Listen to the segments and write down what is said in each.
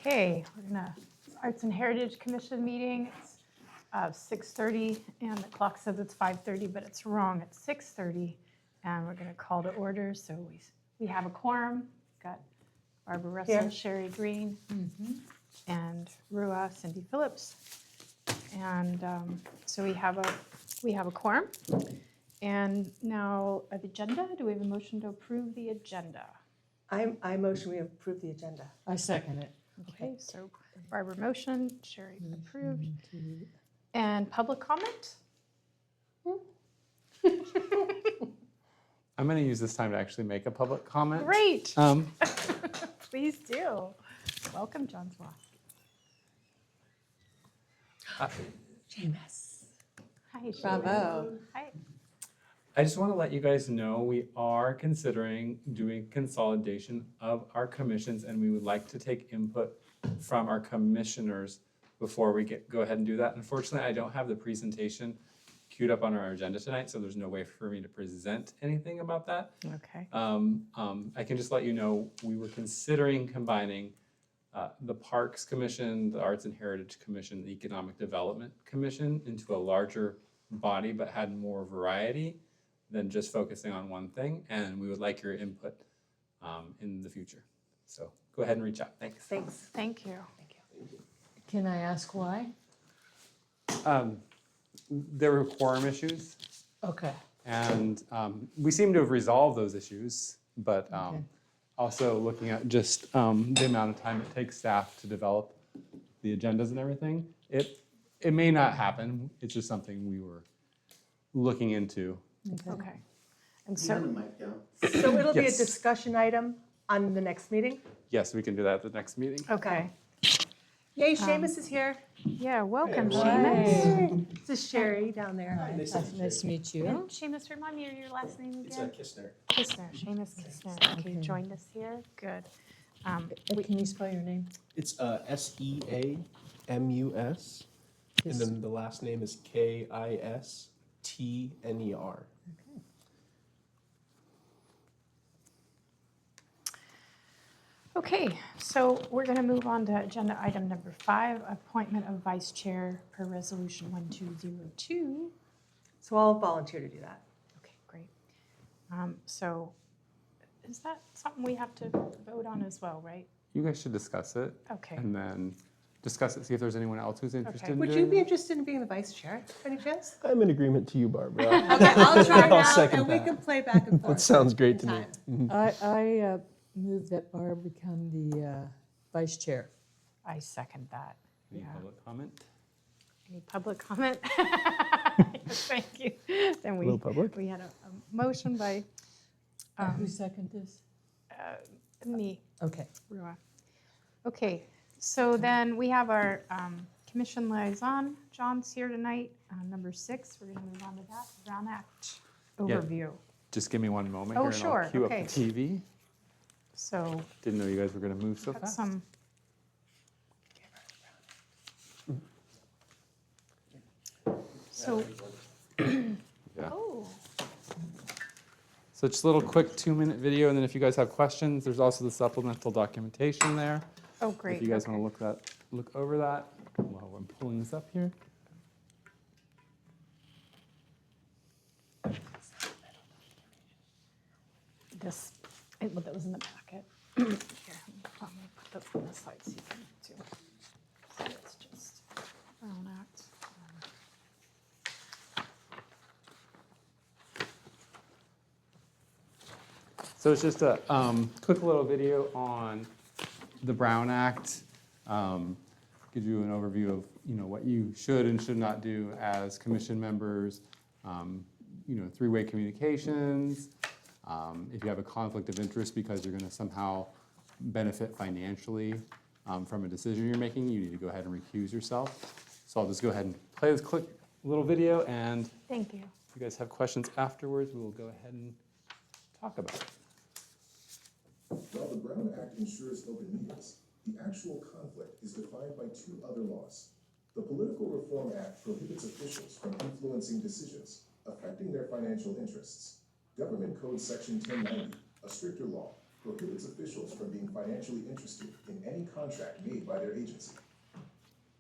Okay, we're gonna, Arts and Heritage Commission meeting. It's 6:30 and the clock says it's 5:30, but it's wrong. It's 6:30. And we're gonna call to order. So we have a quorum. Got Barbara Russell, Here. Sherry Green, and Rua, Cindy Phillips. And so we have a quorum. And now the agenda, do we have a motion to approve the agenda? I motion we approve the agenda. I second it. Okay, so Barbara motion, Sherry approved. And public comment? I'm going to use this time to actually make a public comment. Great, Um, please do. Welcome, John Swaff. James. Hi, Sherry. Bravo. Hi. I just want to let you guys know we are considering doing consolidation of our commissions, and we would like to take input from our commissioners before we go ahead and do that. Unfortunately, I don't have the presentation queued up on our agenda tonight, so there's no way for me to present anything about that. Okay. I can just let you know, we were considering combining the Parks Commission, the Arts and Heritage Commission, the Economic Development Commission into a larger body, but had more variety than just focusing on one thing. And we would like your input in the future. So go ahead and reach out. Thanks. Thanks. Thank you. Can I ask why? There were quorum issues, Okay. and we seem to have resolved those issues, but Okay. also looking at just the amount of time it takes staff to develop the agendas and everything. It may not happen. It's just something we were looking into. Okay. And so, So it'll be a Yes. discussion item on the next meeting? Yes, we can do that at the next meeting. okay. Yay, Seamus is here. Yeah, welcome, everyone. Seamus. This is Sherry down there. Nice to meet you. And Seamus, remind me of your last name It's again? Kistner. Kistner, Seamus Kistner. Okay, you Okay. joined us here. Good. Can you spell your name? It's Seamus, and then the last name is Kistner. Okay, so we're going to move on to agenda item number 5, appointment of vice chair per resolution 1202. So I'll volunteer to do that. Okay, great. So is that something we have to vote on as well, right? You guys should discuss it Okay. and then discuss it, see if there's anyone else who's interested in Would doing you be it. interested in being the vice chair, any chance? I'm in agreement to you, Barbara. Okay, I'll try I'll now, second and we that. can play back and forth. That sounds great to me. Time. I move that Barb become the vice chair. I second that. Any Yeah. public comment? Any public comment? Yes, thank you. Then Hello, public. we had a motion by Who seconded this? me, Okay. Rua. Okay, so then we have our commission liaison. John's here tonight, number 6. We're going to move on to that, Brown Act Yeah. overview. Just give me one moment Oh, here and sure, I'll cue okay. up the TV. So Didn't know you guys were going to move so got fast. some. So, Yeah. oh, So just a little quick 2-minute video, and then if you guys have questions, there's also the supplemental documentation there. oh, great. If you guys okay. want to look over that while I'm pulling this up here. This, that was in the packet. Here, let me put this on the side so you can see. So it's just Brown Act. So it's just a quick little video on the Brown Act. Gives you an overview of what you should and should not do as commission members. 3-way communications. If you have a conflict of interest because you're going to somehow benefit financially from a decision you're making, you need to go ahead and recuse yourself. So I'll just go ahead and play this quick little video, and Thank you. if you guys have questions afterwards, we will go ahead and talk about it. While the Brown Act ensures open meetings, the actual conflict is defined by 2 other laws. The Political Reform Act prohibits officials from influencing decisions affecting their financial interests. Government Code Section 1090, a stricter law, prohibits officials from being financially interested in in any contract made by their agency.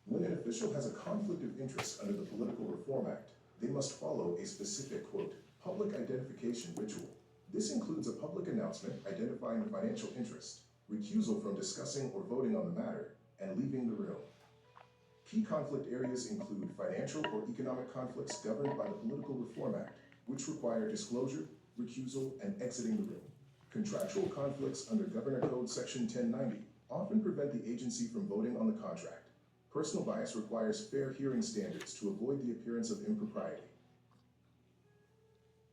When an official has a conflict of interest under the Political Reform Act, they must follow a specific, quote, public identification ritual. This includes a public announcement identifying the financial interest, recusal from discussing or voting on the matter, and leaving the room. Key conflict areas include financial or economic conflicts governed by the Political Reform Act, which require disclosure, recusal, and exiting the room. Contractual conflicts under Governor Code Section 1090 often prevent the agency from voting on the contract. Personal bias requires fair hearing standards to avoid the appearance of impropriety.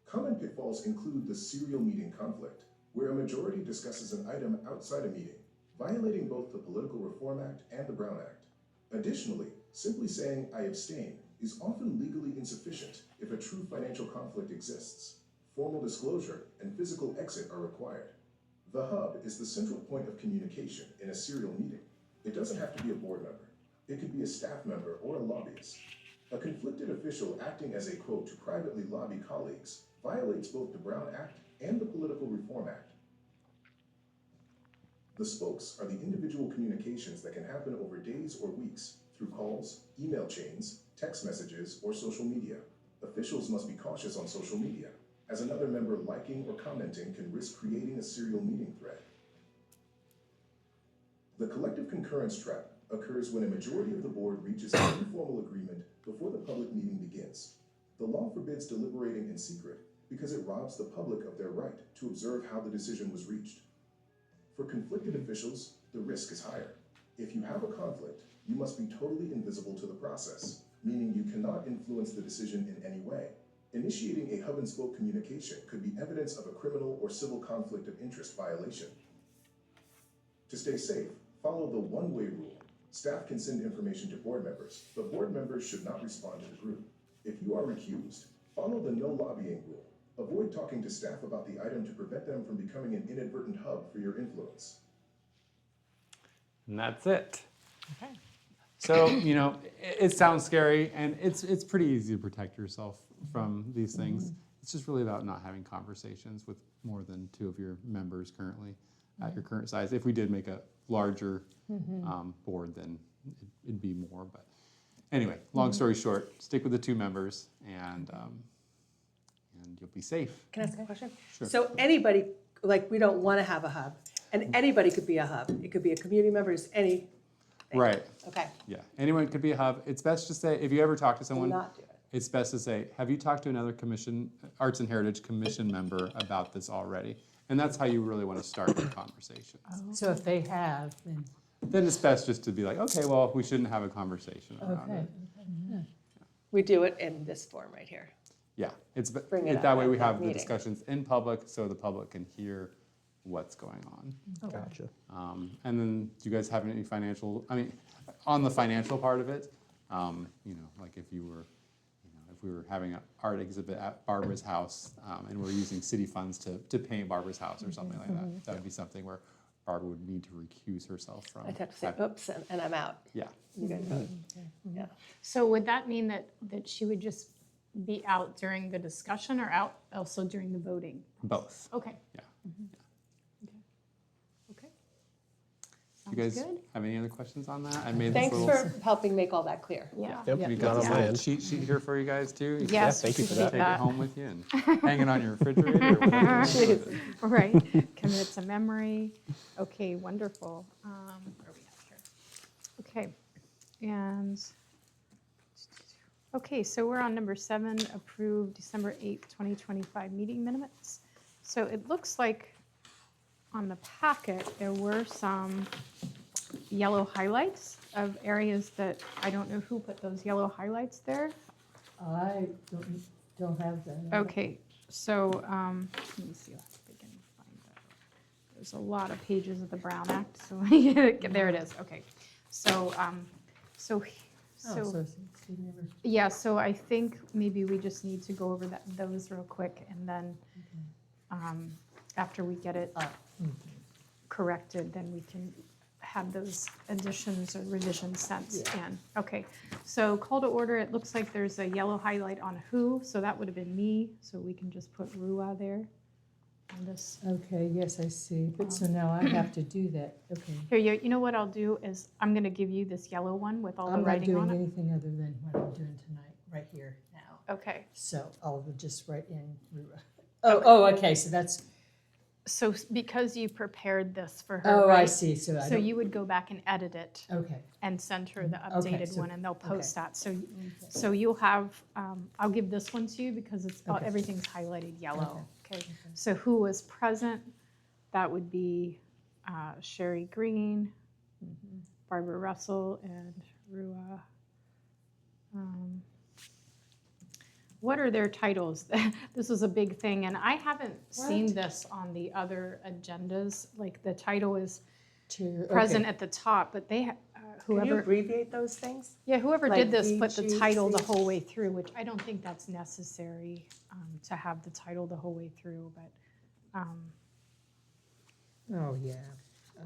Common pitfalls include the serial meeting conflict, where a majority discusses an item outside a meeting, violating both the Political Reform Act and the Brown Act. Additionally, simply saying "I abstain" is often legally insufficient if a true financial conflict exists. Formal disclosure and physical exit are required. The hub is the central point of communication in a serial meeting. It doesn't have to be a board member. It could be a staff member or a lobbyist. A conflicted official acting as a, quote, to privately lobby colleagues violates both the Brown Act and the Political Reform Act. The spokes are the individual communications that can happen over days or weeks through calls, email chains, text messages, or social media. Officials must be cautious on social media, as another member liking or commenting can risk creating a serial meeting thread. The collective concurrence trap occurs when a majority of the board reaches an informal agreement before the public meeting begins. The law forbids deliberating in secret because it robs the public of their right to observe how the decision was reached. For conflicted officials, the risk is higher. If you have a conflict, you must be totally invisible to the process, meaning you cannot influence the decision in any way. Initiating a hub and spoke communication could be evidence of a criminal or civil conflict of interest violation. To stay safe, follow the one-way rule. Staff can send information to board members, but board members should not respond to the group. If you are recused, follow the no lobbying rule. Avoid talking to staff about the item to prevent them from becoming an inadvertent hub for your influence. And that's it. Okay. So, it sounds scary, and it's pretty easy to protect yourself from these things. It's just really about not having conversations with more than 2 of your members currently at your current size. If we did make a larger board, then it'd be more. But anyway, long story short, stick with the 2 members, and you'll be safe. Can I ask a question? Sure. So anybody, like, we don't want to have a hub, and anybody could be a hub. It could be a community member, it's any. Right. Okay, Yeah. Anyone could be a hub. It's best to say, if you ever talk to do someone, not do it. it's best to say, have you talked to another Arts and Heritage Commission member about this already? And that's how you really want to start the conversation. So if they have, Then it's best just to be like, okay, well, we shouldn't have a conversation around okay. it. We do it in this form right here. Yeah, Bring it that up way at we that have the meeting. discussions in public so the public can hear what's going on. Gotcha. And then do you guys have any on the financial part of it, like if we were having an art exhibit at Barbara's house and we're using city funds to paint Barbara's house or something like that, that would be something where Barbara would need to recuse herself from. I'd have to say, oops, and I'm out. Yeah, You guys vote. Yeah. So would that mean that she would just be out during the discussion or out also during the voting? both. Okay. Yeah. Okay. Do you Sounds guys good. have any other questions on that? I made Thanks this little, for helping make all that clear. Yeah. Yep, Yeah. we not got on this my little end. cheat sheet here for you guys too. Yes. thank you for appreciate that. Take it home with you and hang it on your refrigerator or whatever. you do with it. Right, commit to memory. Okay, wonderful. Where are we at here? Okay, and, okay, so we're on number 7, approve December 8th, 2025 meeting minutes. So it looks like on the packet, there were some yellow highlights of areas that, I don't know who put those yellow highlights there. I don't have that. Okay, so, let me see if I can find that. There's a lot of pages of the Brown Act, so, there it is, okay. So, Oh, so she never, yeah, so I think maybe we just need to go over those real quick, and then, after we get it corrected, then we can have those additions or revisions sent in. Okay, so call to order, it looks like there's a yellow highlight on who, so that would have been me, so we can just put Rua there. on this. Okay, yes, I see. But so now I have to do that. Okay. Here, you know what I'll do is I'm going to give you this yellow one with all the I'm not writing on doing it. anything other than what I'm doing tonight, right here now. Okay. So I'll just write in Rua. Oh, okay, so that's, So because you prepared this for her, oh, I right? see, so I So don't, you would go back and edit it okay. and send her the Okay, updated so- one, and they'll post okay. that. So you'll have, I'll give this one to you because it's, Okay. everything's highlighted yellow. Okay. So who was present? That would be Sherry Green, Mm-hmm. Barbara Russell, and Rua. What are their titles? This was a big thing, and I haven't seen this on the other agendas. Like the title is Chair, okay. present at the top, but they, Can you whoever, abbreviate those things? yeah, whoever like did this put the title the VGC? whole way through, which I don't think that's necessary to have the title the whole way through, but Oh, yeah.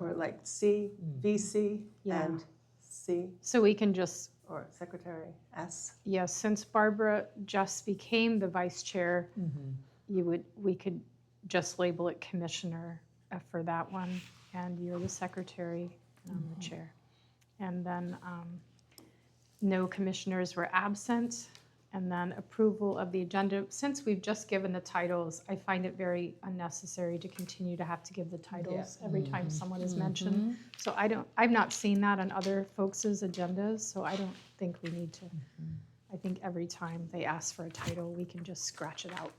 Or like C, VC, Yeah. and C, so we can just, or Secretary S? yes, since Barbara just became the vice chair, Mhm. we could just label it commissioner for that one, and you're the secretary, and I'm the chair. And then no commissioners were absent, and then approval of the agenda. Since we've just given the titles, I find it very unnecessary to continue to have to give the titles every time someone is mentioned. So I've not seen that on other folks' agendas, so I don't think we need to. I think every time they ask for a title, we can just scratch it out.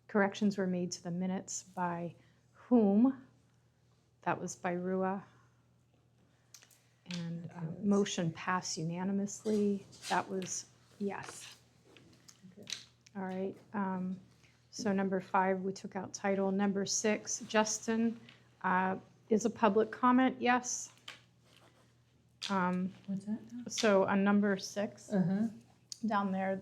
Corrections were made to the minutes by whom? That was by Rua. And motion passed unanimously. That was yes. All right. So number 5, we took out title. Number 6, Justin, is a public comment? Yes. What's that? So on number 6, Uh-huh. down there,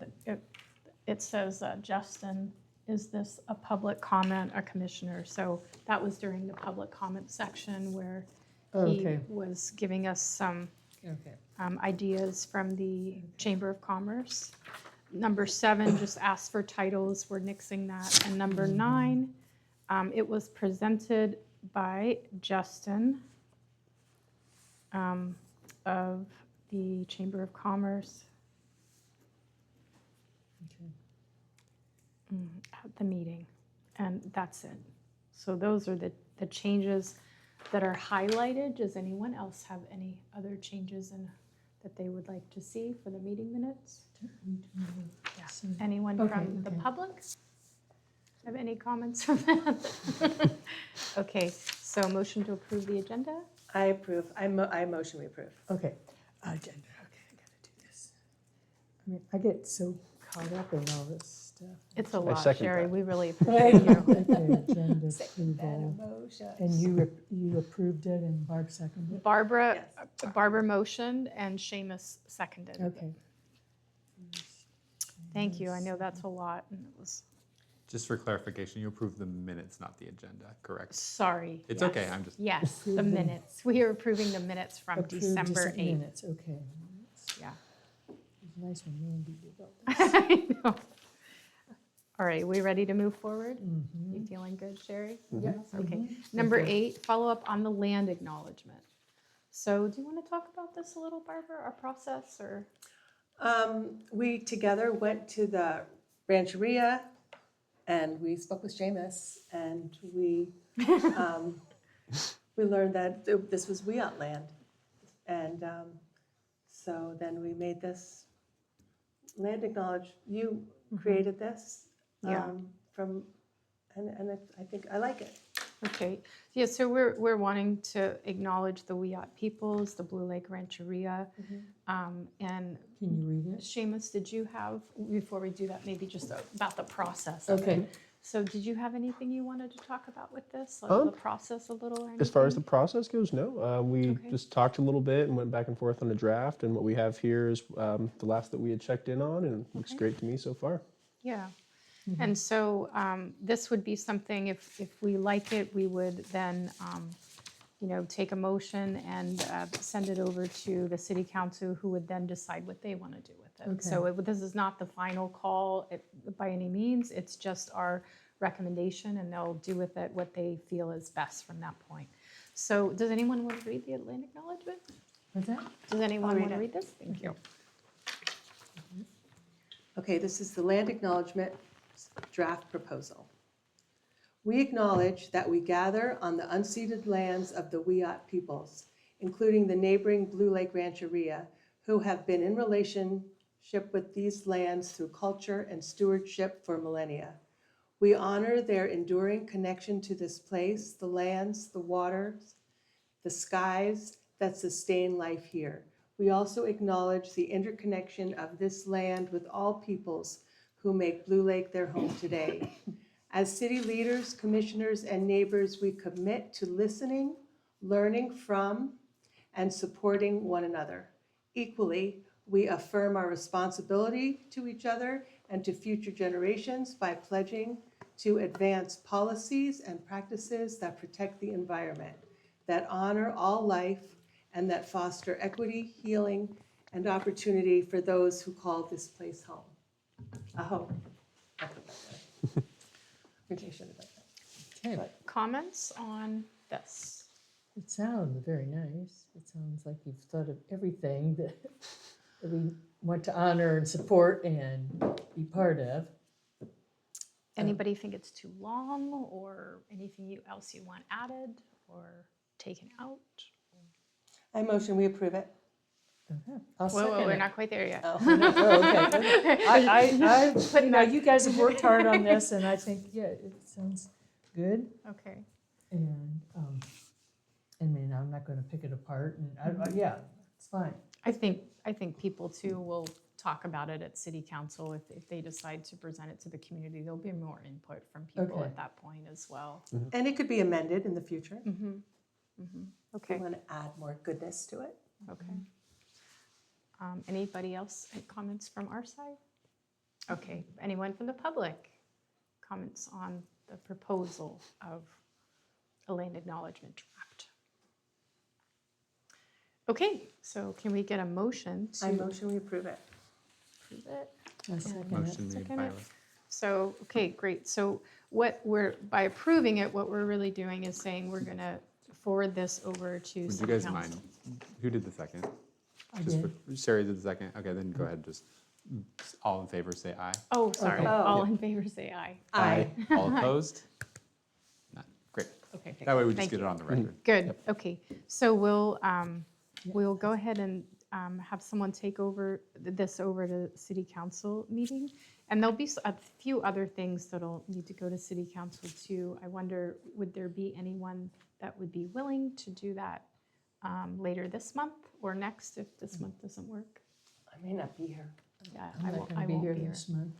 it says, Justin, is this a public comment, a commissioner? So that was during the public comment section where he Okay. was giving us some Okay. ideas from the Chamber of Commerce. Number 7, just asked for titles, we're nixing that. And number 9, it was presented by Justin of the Chamber of Commerce Okay. at the meeting, and that's it. So those are the changes that are highlighted. Does anyone else have any other changes that they would like to see for the meeting minutes? Yeah. So- Anyone Okay, from the okay. public have any comments on that? Okay, so motion to approve the agenda? I approve, I motion we approve. Okay, agenda, okay, I gotta do this. I mean, I get so caught up in all this stuff. It's a I lot, second Sherry, that. we really appreciate you. Okay, agenda approval. motion. And you approved it and Barb seconded it? Barbara Yes. motioned and Seamus seconded. Okay. Thank you, I know that's a lot, and it was, Just for clarification, you approve the minutes, not the agenda, correct? sorry. It's yes. okay, I'm just, Yes, the Approve them. minutes. We are approving the minutes from Approved December 8th. minutes, okay. Yeah. It's nice when Mandy did all this. I know. All right, we ready to move forward? You feeling good, Sherry? Yeah. Okay. Number 8, follow up on the land acknowledgement. So do you want to talk about this a little, Barbara, our process, or? We together went to the Rancheria and we spoke with Seamus and we learned that this was Wiat land. And so then we made this land acknowledge, you created this Yeah. and I think I like it. Okay, yeah, so we're wanting to acknowledge the Wiat peoples, the Blue Lake Rancheria. And Can you read it? Seamus, did you have, before we do that, maybe just about the process of it? Okay. So did you have anything you wanted to talk about with this, like Um, the process a little or As far as the anything? process goes, no. We Okay. just talked a little bit and went back and forth on a draft. And what we have here is the last that we had checked in on, and it looks Okay. great to me so far. Yeah, and so this would be something, if we like it, we would then, take a motion and send it over to the city council, who would then decide what they want to do with it. So this is not the final call by any means, it's just our recommendation, and they'll do with it what they feel is best from that point. So does anyone want to read the land acknowledgement? What's that? Does anyone read want to it. read this? Thank you. Okay, this is the land acknowledgement draft proposal. We acknowledge that we gather on the unceded lands of the Wiyot peoples, including the neighboring Blue Lake Rancheria, who have been in relationship with these lands through culture and stewardship for millennia. We honor their enduring connection to this place, the lands, the waters, the skies that sustain life here. We also acknowledge the interconnection of this land with all peoples who make Blue Lake their home today. As city leaders, commissioners, and neighbors, we commit to listening, learning from, and supporting one another. Equally, we affirm our responsibility to each other and to future generations by pledging to advance policies and practices that protect the environment, that honor all life, and that foster equity, healing, and opportunity for those who call this place home. I hope. I put that there. Maybe I should have done that. Okay, Comments on this? it sounds very nice. It sounds like you've thought of everything that we want to honor and support and be part of. Anybody think it's too long, or anything else you want added or taken out? I motion we approve it. Okay, I'll Whoa, second we're it. not quite there yet. Oh, okay. You guys have worked hard on this, and I think, yeah, it sounds good. Okay. And, I mean, I'm not gonna pick it apart, and, yeah, it's fine. I think people too will talk about it at city council. If they decide to present it to the community, there'll be more input from people Okay. at that point as well. And it could be amended in the future. Mm-hmm. If we Okay, want to add more goodness to it. okay. Anybody else, any comments from our side? Okay, anyone from the public? Comments on the proposal of a land acknowledgement draft? Okay, so can we get a motion to I motion we approve it. approve it? I'll second it. Motion made Second by, it. So, okay, great. So by approving it, what we're really doing is saying we're gonna forward this over to would you city guys council. mind? Who did the second? I Just did. for- Sherry did the second? Okay, then go ahead, just all in favor, say aye. Oh, sorry. Okay. All in favor, say aye. Aye. All opposed? None. Great. Okay, That way we just thank get you. it on the record. Good, okay. So we'll go ahead and have someone take this over to city council meeting. And there'll be a few other things that'll need to go to city council too. I wonder, would there be anyone that would be willing to do that later this month or next if this month doesn't work? I may not be here. Yeah, I'm I not won't gonna be here this month.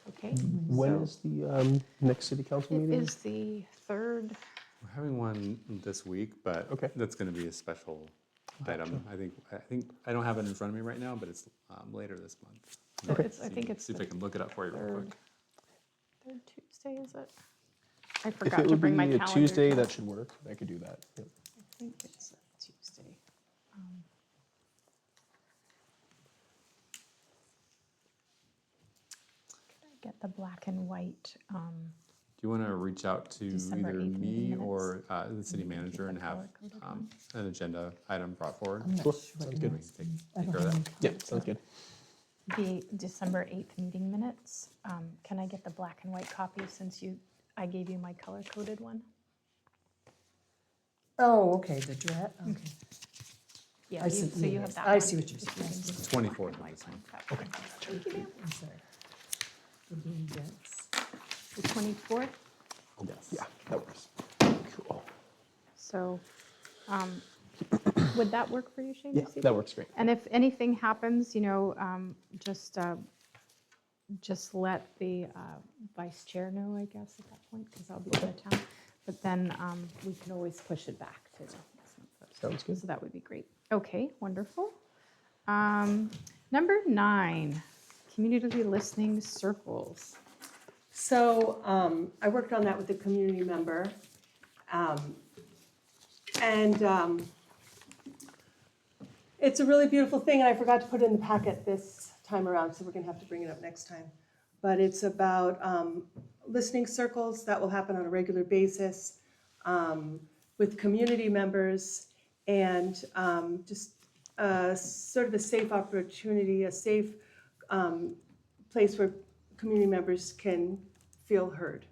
Okay. When So is the next city council it meeting? is the 3rd. We're having one this week, but Okay. that's going to be a special item. I think, I don't have it in front of me right now, but it's later this month. Okay. I think it's See if the I can look it up for you real third. quick. 3rd Tuesday, is it? I If forgot it to would bring my be a calendar. Tuesday, here. that should work. I could do that. Yep. I think it's a Tuesday. Can I get the black and white? Do you want to reach out to December either 8th meeting me minutes? or the city manager and have color-coded an agenda item brought forward? I'm not Sure, sure. sounds yet. good. We can take I care don't of have that. any Yeah, comments sounds on good. The December 8th meeting minutes. Can I get the black and white copy since I gave you my color-coded one? Oh, okay, the draft, okay. Yeah, I see- so you yeah, have that I one. see what you're If you saying. can give me the 24th black of and white this one, month. that would be great. Thank you, ma'am. I'm sorry. The green debts. The 24th? Yes. Yeah, that works. Cool. So, would that work for you, Shane? Yeah, that works great. And if anything happens, just let the vice chair know, I guess, at that point, because I'll be out of town. But then we can always push it back to next month. Sounds good. So that would be great. Okay, wonderful. Number 9, community listening circles. So I worked on that with a community member. It's a really beautiful thing, and I forgot to put it in the packet this time around, so we're gonna have to bring it up next time. but it's about listening circles that will happen on a regular basis with community members, and just sort of a safe opportunity, a safe place where community members can feel heard.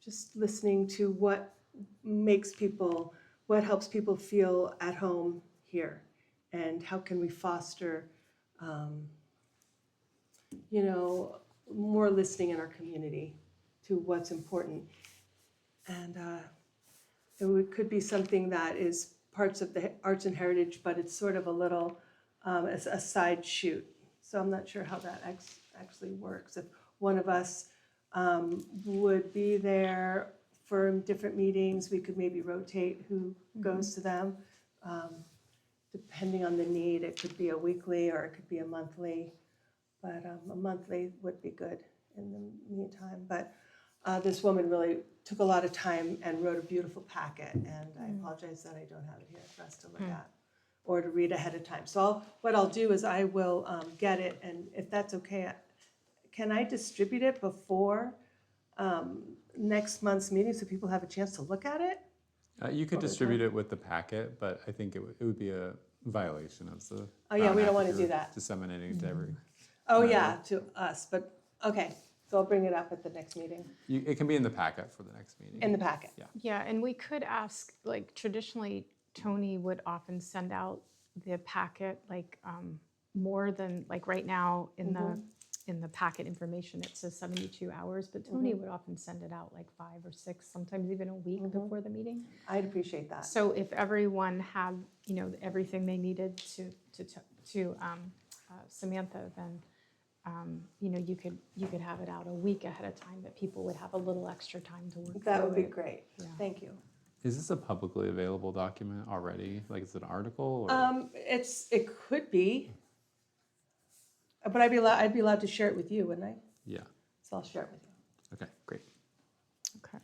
Just listening to what helps people feel at home here, and how can we foster, more listening in our community to what's important. And it could be something that is parts of the arts and heritage, but it's sort of a little, a side shoot. So I'm not sure how that actually works. If one of us would be there for different meetings, we could maybe rotate who goes to them. Depending on the need, it could be a weekly or it could be a monthly, but a monthly would be good in the meantime. But this woman really took a lot of time and wrote a beautiful packet, and I apologize that I don't have it here for us to look at or to read ahead of time. So what I'll do is I will get it, and if that's okay, can I distribute it before next month's meeting so people have a chance to look at it? You could distribute it with the packet, but I think it would be a violation of the. Oh, yeah, Brown we don't Act wanna if do you're that. Disseminating it to every. Oh, No. yeah, to us, but, okay, so I'll bring it up at the next meeting, It can be in the packet for the next meeting. in the packet. Yeah, and we could ask, like traditionally, Tony would often send out the packet, like more than, like right now in the packet information, it says 72 hours, but Tony would often send it out like 5 or 6, sometimes even a week before the meeting. I'd appreciate that. So if everyone had, everything they needed to Samantha, then, you could have it out a week ahead of time, that people would have a little extra time to work That through would be it. great, Yeah. thank you. Is this a publicly available document already? Like, is it an article? Or? It could be, but I'd be allowed to share it with you, wouldn't I? Yeah. So I'll share it with you. Okay, great. Okay.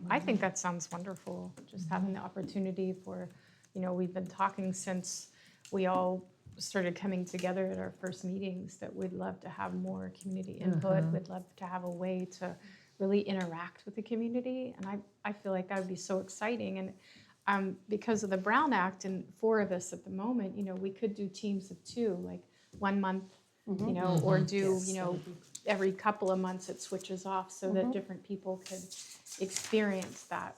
I think that sounds wonderful, just having the opportunity for, we've been talking since we all started coming together at our first meetings, that we'd love to have more community input. We'd love to have a way to really interact with the community. And I feel like that would be so exciting. And because of the Brown Act and 4 of us at the moment, we could do teams of 2, like 1 month, or do, every couple of months it switches off so that different people could experience that.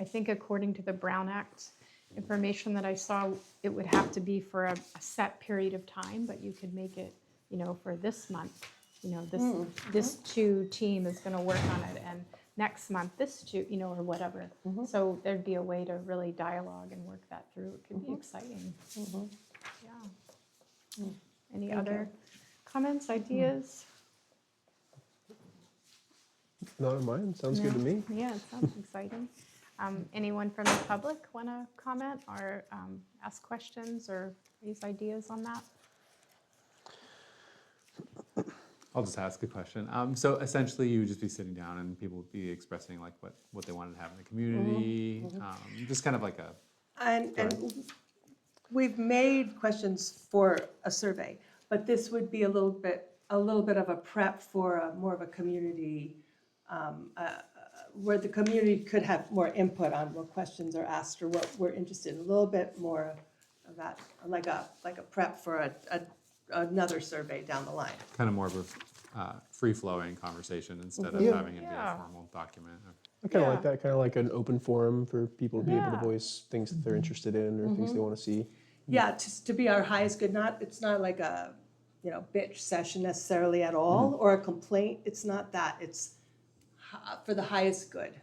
I think according to the Brown Act information that I saw, it would have to be for a set period of time, but you could make it, for this month, this 2 team is going to work on it, and next month this 2, or whatever. So there'd be a way to really dialogue and work that through. It could be exciting. Yeah. Any other comments, ideas? Not on mine, sounds good to me. Yeah, it sounds exciting. Anyone from the public want to comment or ask questions or raise ideas on that? I'll just ask a question. So essentially, you would just be sitting down and people would be expressing like what they wanted to have in the community, just kind of like a. And we've made questions for a survey, but this would be a little bit of a prep for more of a community, where the community could have more input on what questions are asked or what we're interested in. A little bit more of that, like a prep for another survey down the line. Kind of more of a free-flowing conversation instead of Yeah. having it be a Yeah. formal document. I kind of Yeah. like that, kind of like an open forum for people to be able to Yeah. voice things that they're interested in or things they want to see. Yeah, to be our highest good, it's not like a, bitch session necessarily at all, or a complaint. It's not that. It's for the highest good.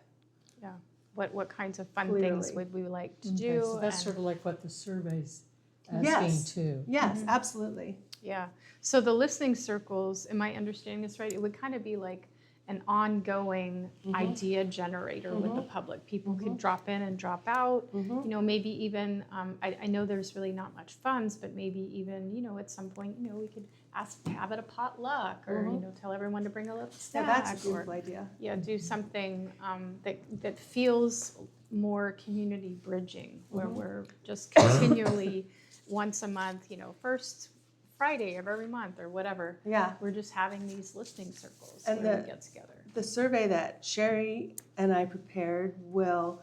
Yeah. What kinds of fun things Clearly. would we like to Okay, do? so that's and- sort of like what the survey's Yes. asking too. Yes, absolutely. Yeah, so the listening circles, am I understanding this right? It would kind of be like an ongoing idea generator with the public. People could drop in and drop out, maybe even, I know there's really not much funds, but maybe even, at some point, we could have it a potluck or, tell everyone to bring a little Yeah, snack. that's a or, beautiful idea. yeah, do something that feels more community bridging, where we're just continually once a month, first Friday of every month or whatever. Yeah. We're just having these listening circles And where we the- get together. The survey that Sherry and I prepared will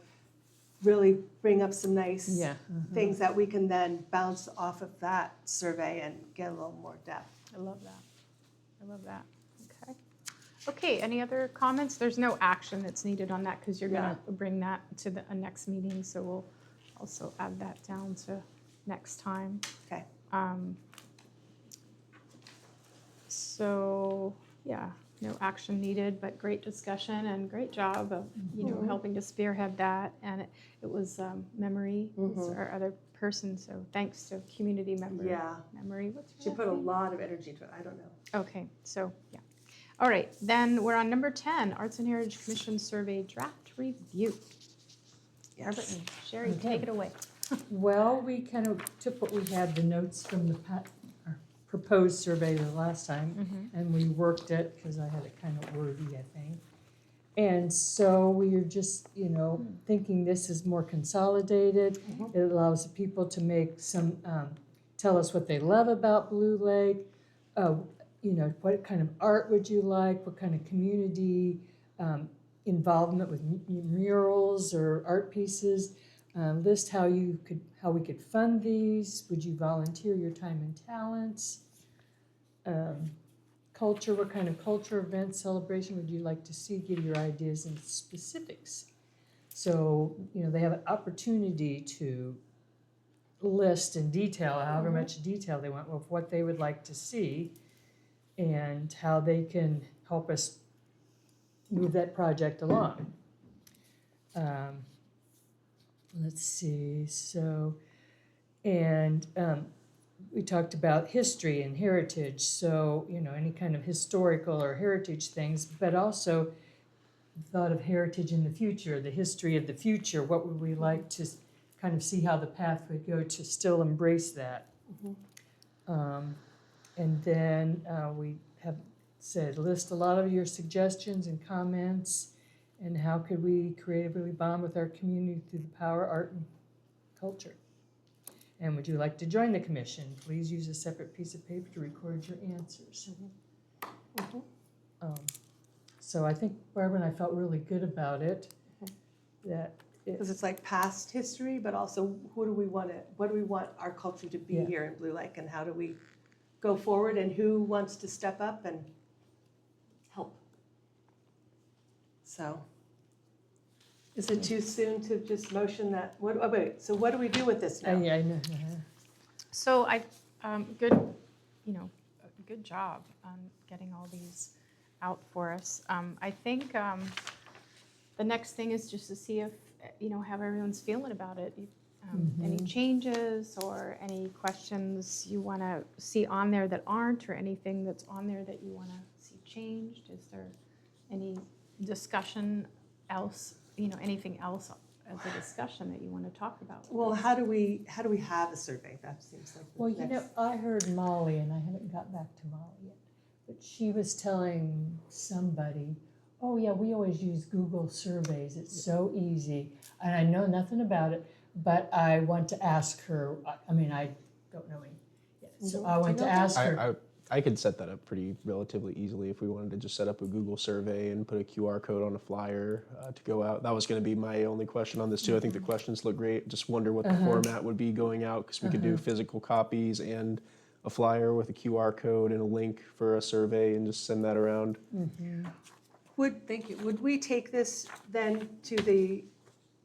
really bring up some nice Yeah. things that we can then bounce off of that survey and get a little more depth. I love that. I love that. Okay. Okay, any other comments? There's no action that's needed on that because you're going to bring that to the next meeting. So we'll also add that down to next time. Okay. So, yeah, no action needed, but great discussion and great job of, helping to spearhead that. And it was Memory, was our other person, so thanks to community member. Yeah. Memory, what's her She last put a name? lot of energy to it. I don't know. Okay, so, yeah. All right, then we're on number 10, Arts and Heritage Commission Survey Draft Review. Margaret and Sherry, Okay. take it away. Well, we kind of took what we had, the notes from the our proposed survey the last time, and we worked it, because I had it kind of wordy, I think. And so we are just, thinking this is more consolidated. It allows the people to make some, tell us what they love about Blue Lake. What kind of art would you like? What kind of community involvement with murals or art pieces? List how we could fund these. Would you volunteer your time and talents? Culture, what kind of culture, event, celebration would you like to see? Give your ideas and specifics. So, they have an opportunity to list in detail, however much detail they want, of what they would like to see and how they can help us move that project along. Let's see, so, and we talked about history and heritage, so, any kind of historical or heritage things, but also thought of heritage in the future, the history of the future. What would we like to kind of see how the path would go to still embrace that? And then we have said, list a lot of your suggestions and comments, and how could we creatively bond with our community through the power, art, and culture. And would you like to join the commission? Please use a separate piece of paper to record your answers. So I think Barbara and I felt really good about it. That Because it's like past history, but also what do we want our culture to be Yeah. here in Blue Lake, and how do we go forward, and who wants to step up and help? So, is it too soon to just motion that? So what do we do with this now? yeah, I know. So good job on getting all these out for us. I think the next thing is just to see if, how everyone's feeling about it. Any changes or any questions you want to see on there that aren't, or anything that's on there that you want to see changed? Is there any discussion else, anything else as a discussion that you want to talk about? Well, how do we have a survey? That seems like the Well, next. I heard Molly, and I haven't got back to Molly yet, but she was telling somebody, oh yeah, we always use Google surveys, it's so easy. And I know nothing about it, but I want to ask her, I don't know any yet. So I want to ask her. I could set that up pretty relatively easily if we wanted to just set up a Google survey and put a QR code on a flyer to go out. That was going to be my only question on this too. I think the questions look great. Just wonder what the format would be going out, because we could do physical copies and a flyer with a QR code and a link for a survey and just send that around. Thank you. Would we take this then to the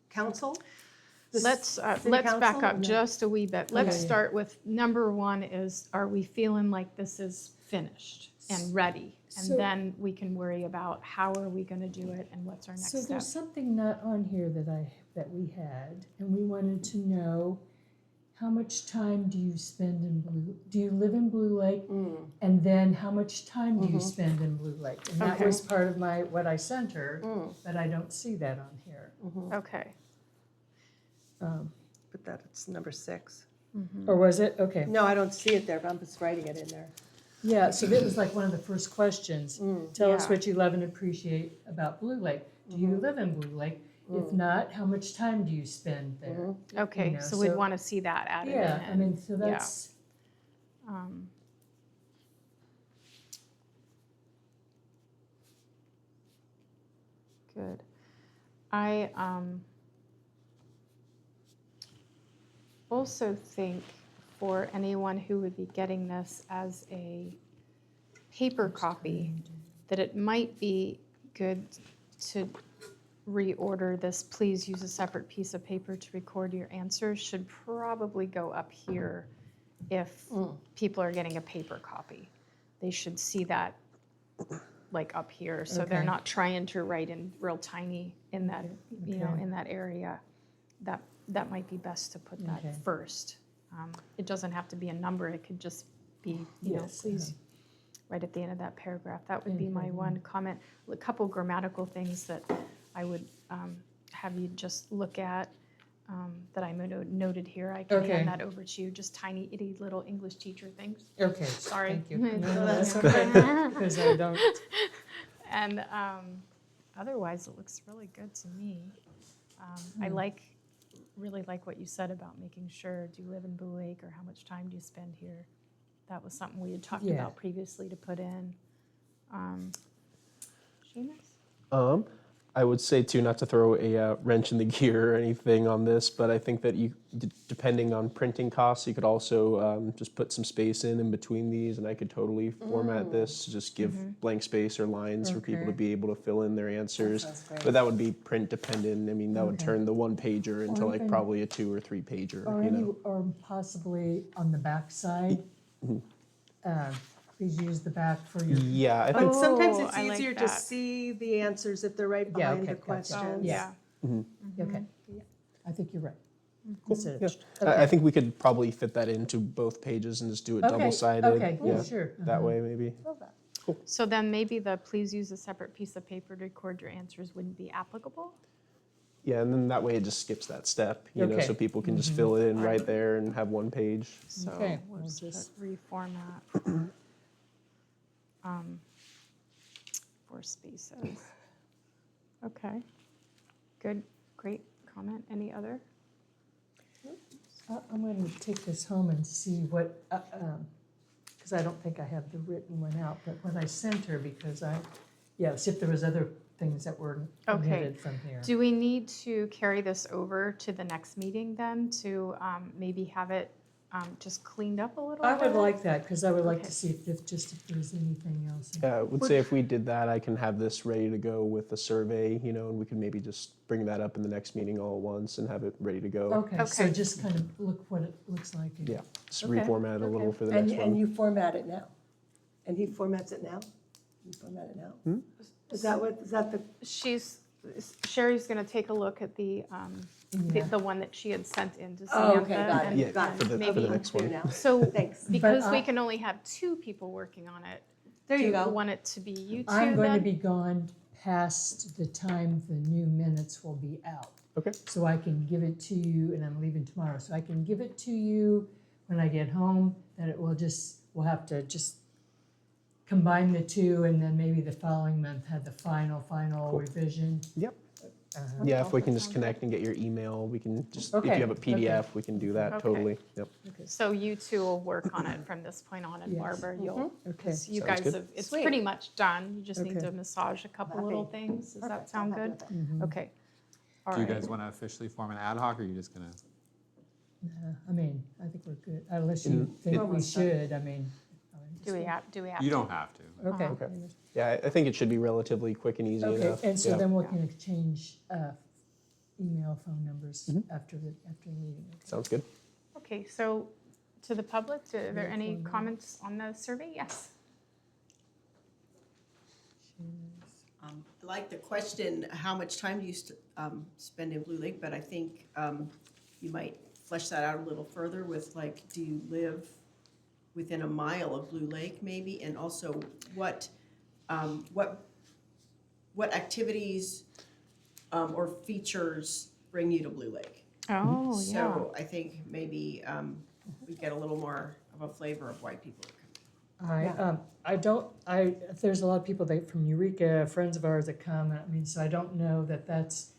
council? The Let's city back council? up just a wee bit. Let's Okay. start with number one is, are we feeling like this is finished and ready? And So- then we can worry about how are we going to do it and what's our next So step. there's something not on here that we had, and we wanted to know, how much time do you spend do you live in Blue Lake? And then how much time do you spend in Blue Lake? And that Okay. was part of what I sent her, but I don't see that on here. Okay. But that's number 6. Or was it? Okay. No, I don't see it there, but I'm just writing it in there. Yeah, so that was like one of the first questions. Tell us Yeah. what you love and appreciate about Blue Lake. Do you live in Blue Lake? If not, how much time do you spend there? Okay, know, so we'd so- want to see that added in. Yeah, and- so that's, good. I also think for anyone who would be getting this as a paper copy, that it might be good to reorder this, please use a separate piece of paper to record your answers, should probably go up here if people are getting a paper copy. They should see that like up here, so they're Okay. not trying to write in real tiny in that, you know, Okay. in that area. That might be best to put that Okay. first. It doesn't have to be a number, it could just be, you know, Yes, please, right at the end of that paragraph. That would be my Mhm. one comment. A couple grammatical things that I would have you just look at that I noted here. I can Okay. hand that over to you, just tiny itty little English teacher things. Okay, Sorry. thank you. No, no, that's that's okay, because I don't, And otherwise, it looks really good to me. I really like what you said about making sure, do you live in Blue Lake, or how much time do you spend here? That was something we had talked Yeah. about previously to put in. Seamus? I would say too, not to throw a wrench in the gear or anything on this, but I think that depending on printing costs, you could also just put some space in between these, and I could totally format this to just give blank space or lines for people to Okay. be able to fill in their answers. sounds great. But that would be print dependent. I mean, that would Okay. turn the one pager into like even- probably a 2 or 3 pager. or You any, know. or possibly on the back side. Please use the back for your, Yeah, I But think sometimes Oh, it's I like easier to that. see the answers if they're right Yeah, behind okay, the gotcha. questions. Yeah. okay. I think you're right. Yeah. Consider- I think we could probably fit that into both pages and just do it Okay, double-sided. okay, Yeah, sure. that way maybe. So then maybe the please use a separate piece of paper to record your answers wouldn't be applicable? Yeah, and then that way it just skips that step, you know, Okay. so people can just fill it in right there and have one page. So Okay, we'll we'll just just- put reformat. 4 spaces. Okay, good, great comment. Any other? I'm going to take this home and see what, because I don't think I have the written one out, but what I sent her, because see if there was other things that were Okay. omitted from here. Do we need to carry this over to the next meeting then to maybe have it just cleaned up a little I bit? would like that, because I would like Okay. to see if there's anything else. Yeah, I would say if we did that, I can have this ready to go with the survey, you know, and we can maybe just bring that up in the next meeting all at once and have it ready to go. Okay, so Okay. just kind of look what it looks like. Yeah, just Okay, reformat it a little okay. for the And, next and one. you format it now? And he formats it now? You format it now? Is that the, Sherry's going to take a look at the Yeah. the one that she had sent in to oh, Samantha. okay, got and- Yeah, it, got it. for the maybe- next Clear one. now. So Thanks. because we I- can only have 2 people working on it, There do you you go. want it to be you 2 I'm going to then? be gone past the time the new minutes will be out. Okay. So I can give it to you, and I'm leaving tomorrow, so I can give it to you when I get home, that it will we'll have to just combine the 2, and then maybe the following month have the final Cool. revision. Yep. Uh-huh. Yeah, if we that can just sounds connect and get your email, we can just, if Okay, you have a PDF, we can do that, Okay. totally. Yep. So you 2 will work on it from this point on, and Yes. Barbara, you'll, Okay. because you Sounds guys good. have, it's Sweet. pretty much done. You just need Okay. to massage a couple Happy. little things. Does that Perfect, sound I'm happy good? with that. Mhm. Okay. All Do you right. guys want to officially form an ad hoc, or are you just gonna? I mean, I think we're good, unless you In- think Well, we we're should, I mean. Do we have You to? don't have to. Okay. Okay. Yeah, I think it should be relatively quick and easy Okay, enough. and so Yeah. then we can exchange email, phone numbers after the meeting. Okay. Sounds good. Okay, so to the public, are there any Reformat. comments on the survey? Yes. I like the question, how much time do you spend in Blue Lake? But I think you might flesh that out a little further with like, do you live within a mile of Blue Lake maybe? And also what activities or features bring you to Blue Lake? Oh, yeah. So I think maybe we get a little more of a flavor of why people are coming. There's a lot of people from Eureka, friends of ours that come, I mean, so I don't know that that's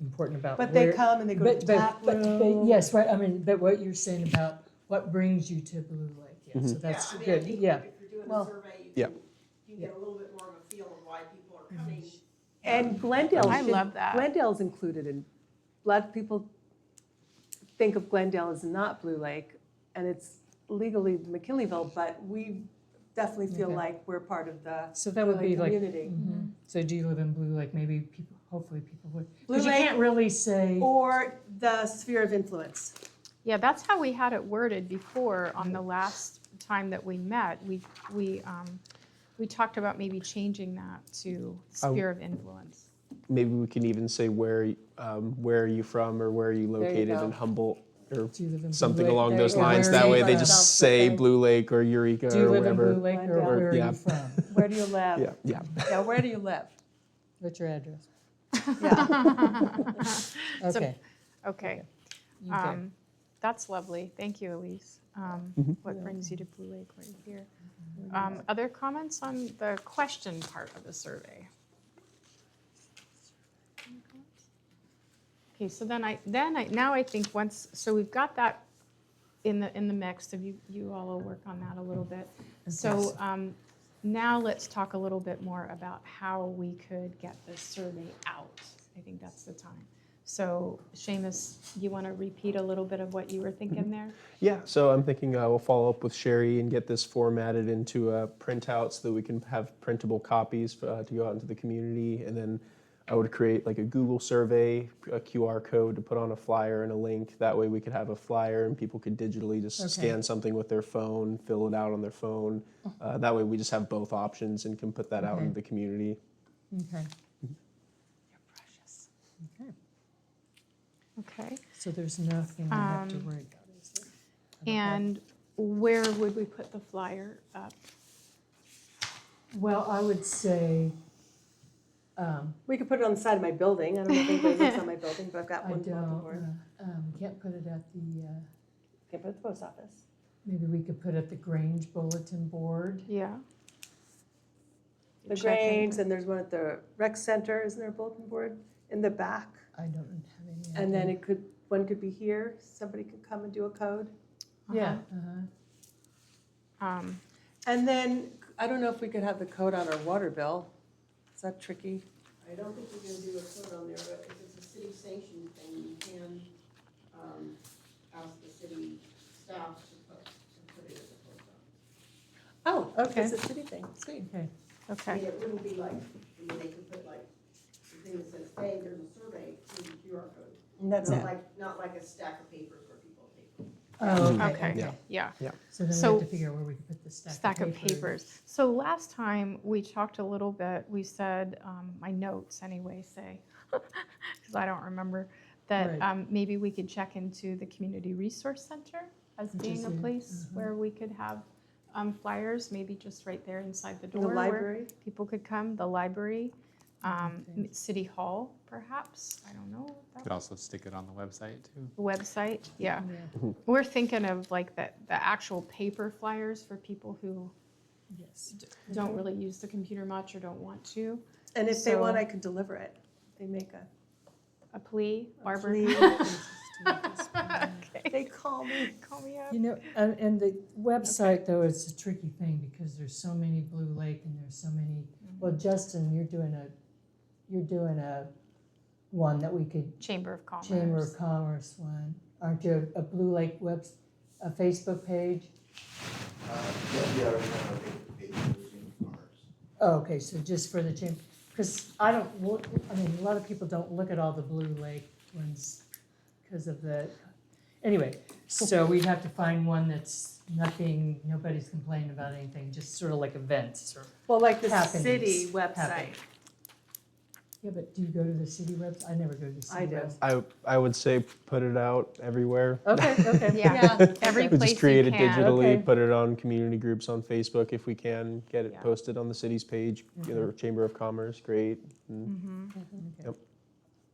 important about But they where- come and they go to the tap room. Yes, right, I mean, but what you're saying about what brings you to Blue Lake, yeah, so that's I mean, I good, think yeah. if you're doing Well, a survey, Yeah. you can get a little bit more of a feel of why people are coming And Glendale. I love that. Glendale's included in, a lot of people think of Glendale as not Blue Lake, and it's legally McKinleyville, but we definitely feel Okay. like we're part of the So that Blue would be Lake like, community. so do you live in Blue Lake? Maybe people, hopefully people would. Blue Because you Lake can't really say, or the sphere of influence. Yeah, that's how we had it worded before on the last time that we met. We talked about maybe changing that to sphere of influence. Maybe we can even say where are you from or where are you you located go. in Humboldt or do you live in Blue something Lake? along There those you go. lines. Where That are way you they from? just Sounds say good. Blue Lake or Eureka Do you or live in wherever. Blue Lake or Glendale. where are Yeah. you from? Where do you live? Yeah, yeah. Yeah, where do you live? What's your address? Yeah. Okay. Okay. Okay. That's lovely. Thank you, Elise. What brings you to Blue Lake right here? Other comments on the question part of the survey? Okay, so now I think so we've got that in the mix, so you all will work on that a little bit. So now let's talk a little bit more about how we could get this survey out. I think that's the time. So Seamus, you want to repeat a little bit of what you were thinking there? Yeah, so I'm thinking we'll follow up with Sherry and get this formatted into a printout so that we can have printable copies to go out into the community. And then I would create like a Google survey, a QR code to put on a flyer and a link. That way we could have a flyer and people could digitally just Okay. scan something with their phone, fill it out on their phone. That way we just have both options and can put that out Okay. into the community. Okay. You're precious. Okay. Okay. So there's nothing we have to worry about, is there? And where would we put the flyer up? Well, I would say, We could put it on the side of my building. I don't know if anybody lives on my building, but I've got I one bulletin don't, board. can't put it at the, Can't put it at the post office. maybe we could put it at the Grange bulletin board. Yeah. The Check in. Grange, and there's one at the rec center, isn't there a bulletin board in the back? I don't have any idea. And then one could be here, somebody could come and do a code. Yeah. And then, I don't know if we could have the code on our water bill. Is that tricky? I don't think you're gonna do a code on there, but if it's a city sanctioned thing, you can, ask the city staff to put it at the post office. Oh, Okay. it's a city thing, sweet. Okay. I Okay. mean, it wouldn't be like, they could put like, the thing that says, hey, there's a survey, here's a QR code. And that's it. Not like a stack of papers where people take. Oh, Okay, yeah. So then we So- have to figure out where we can put the Stack of papers. So last time, we talked a little bit, we said, my notes anyway say, because I don't remember, that Right. maybe we could check into the Community Resource Center as Which being is a a- place where we could have flyers, maybe just right there inside the The door. where library. People could come, the library, Okay. City Hall, perhaps, I don't know. Could also stick it on the website too. The website, yeah. Yeah. We're thinking of like the actual paper flyers for people who Yes. don't really use the computer much or don't want to. And if they want, So- I could deliver it. They make A plea, a Barbara? plea. Okay. They call me. Call me up. You know, and the website though, it's a tricky thing because there's so many Blue Lake and there's so many, well, Justin, you're doing a one that we could, Chamber of Commerce. Chamber of Commerce one. Aren't you a Blue Lake a Facebook page? Yeah, right now, I think the page is in ours. Oh, okay, so just for the chamber, because I don't look, I mean, a lot of people don't look at all the Blue Lake ones because of the, anyway, so we'd have to find one that's nothing, nobody's complaining about anything, just sort of like events or. Well, like the Happenings. city website. Happening. Yeah, but do you go to the city website? I never go to the city I do. website. I would say put it out everywhere. Okay, okay. Yeah, every We place just create you it can. digitally, Okay. put it on community groups on Facebook if we can, get it Yeah. posted on the city's page, the Chamber of Commerce, great.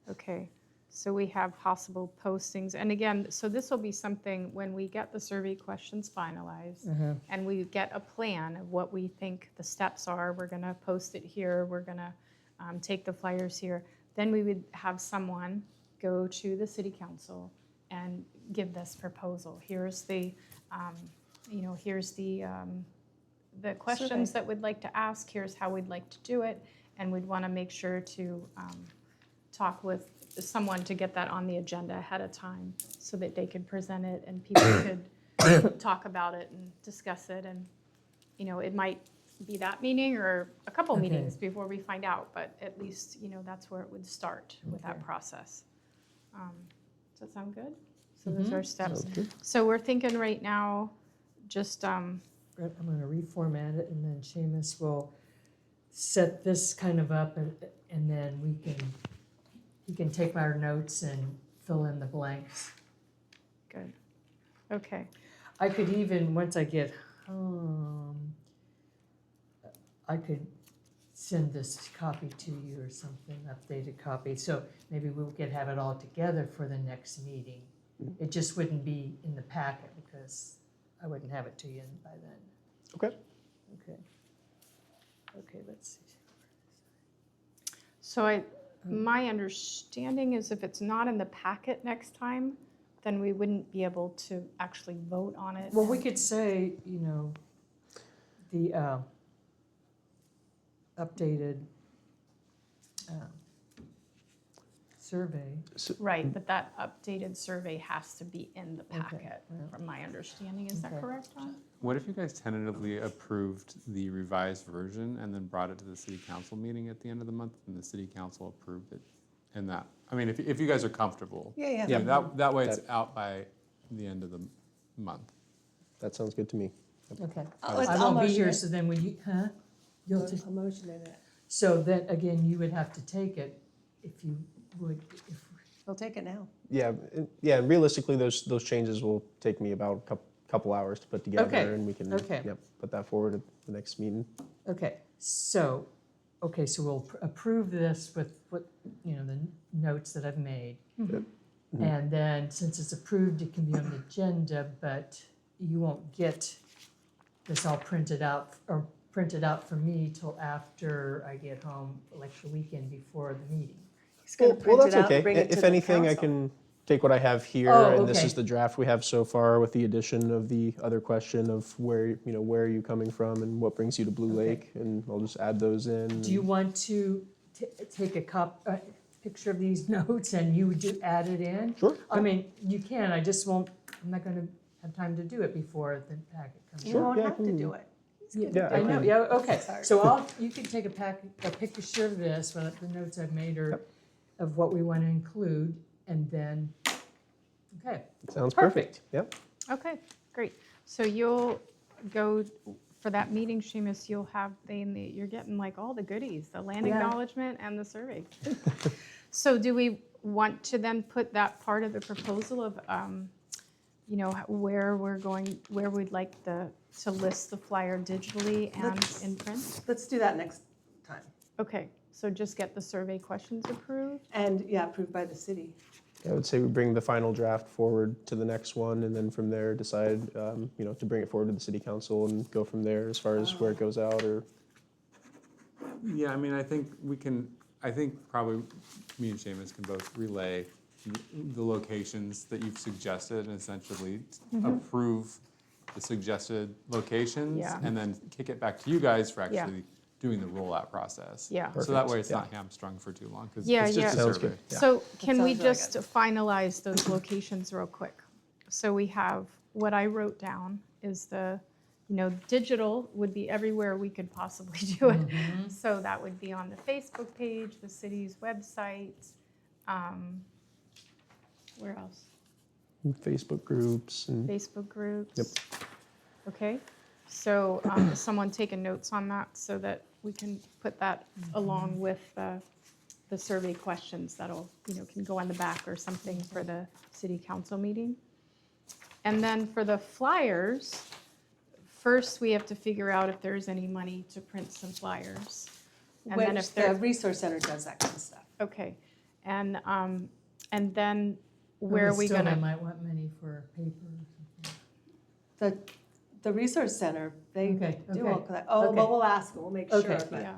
Okay, so we have possible postings, and again, so this will be something, when we get the survey questions finalized, and we get a plan of what we think the steps are, we're gonna post it here, we're gonna take the flyers here, then we would have someone go to the city council and give this proposal. Here's the, here's the questions that we'd like to ask, here's how we'd like to do it, And we'd want to make sure to talk with someone to get that on the agenda ahead of time so that they could present it and people could talk about it and discuss it. And, you know, it might be that meeting or a couple Okay. meetings before we find out, but at least, you know, that's where it would start with that Okay. process. Does that sound good? So those are steps. Sounds good. So we're thinking right now, just, I'm gonna reformat it, and then Seamus will set this kind of up, and then he can take our notes and fill in the blanks. good. Okay. I could even, once I get home, I could send this copy to you or something, updated copy, so maybe we could have it all together for the next meeting. It just wouldn't be in the packet because I wouldn't have it to you by then. Okay. Okay. Okay, let's see. So my understanding is if it's not in the packet next time, then we wouldn't be able to actually vote on it. Well, we could say, you know, the updated survey. Right, but that updated survey has to be in the Okay, packet, yeah. from my understanding. Is that Okay. correct, John? What if you guys tentatively approved the revised version and then brought it to the city council meeting at the end of the month and the city council approved it? And that, I mean, if you guys are comfortable. Yeah, yeah. I mean, that way it's out by the end of the month. That sounds good to me. Okay. I'll I won't be motion here, it. so then will you, huh? You'll take, I'll motion it. so then, again, you would have to take it if you would, if, We'll take it now. Yeah, yeah. And realistically, those changes will take me about a couple hours to put together, Okay, and we can okay. put that forward at the next meeting. okay, so we'll approve this with what, you know, the notes that I've made. And then, since it's approved, it can be on the agenda, but you won't get this all printed out for me till after I get home, like the weekend before the meeting. He's gonna Well, print it that's out okay. and bring it to If the anything, I council. can take what I have here, Oh, and this okay. is the draft we have so far, with the addition of the other question of where are you coming from and what brings you to Blue Okay. Lake, and I'll just add those in. Do you want to take a picture of these notes and you would add it in? Sure. I mean, you can, I'm not gonna have time to do it before the packet comes You Sure, out. won't yeah, I have to can- do it. Yeah, I know, can- yeah, okay, Sorry. so you can take a picture of this, the notes I've made are of what we want to include, and then, okay. Sounds Perfect. perfect. Yep. Okay, great. So you'll go, for that meeting, Seamus, you'll have, you're getting like all the goodies, the land Yeah. acknowledgement and the survey. So do we want to then put that part of the proposal of, you know, where we'd like to list the flyer digitally and Let's- in print? Let's do that next time. Okay, so just get the survey questions approved? And, yeah, approved by the city. I would say we bring the final draft forward to the next one, and then from there decide, to bring it forward to the city council and go from there as far as where it goes out, or. Yeah, I mean, I think probably me and Seamus can both relay the locations that you've suggested and essentially approve the suggested locations Yeah. and then kick it back to you guys for Yeah. actually doing the rollout process. Yeah. So that Perfect, way it's yeah. not hamstrung for too long, because Yeah, it's just yeah. a Sounds survey. good. Yeah. So can we sounds really just finalize those locations real quick? So we have, what I wrote down is digital would be everywhere we could possibly do it. So that would be on the Facebook page, the city's website. Where else? Facebook groups and. Facebook groups. Yep. Okay, so someone taking notes on that so that we can put that along with the survey questions that'll, can go on the back or something for the city council meeting. And then for the flyers, first we have to figure out if there's any money to print some flyers. And then Which if the there, resource center does that kind of stuff. okay, and then where are we Still, gonna? they might want money for paper or something. The resource center, they Okay, do okay, all that. Oh, okay. well, we'll ask them, we'll make sure. Okay, but- Yeah,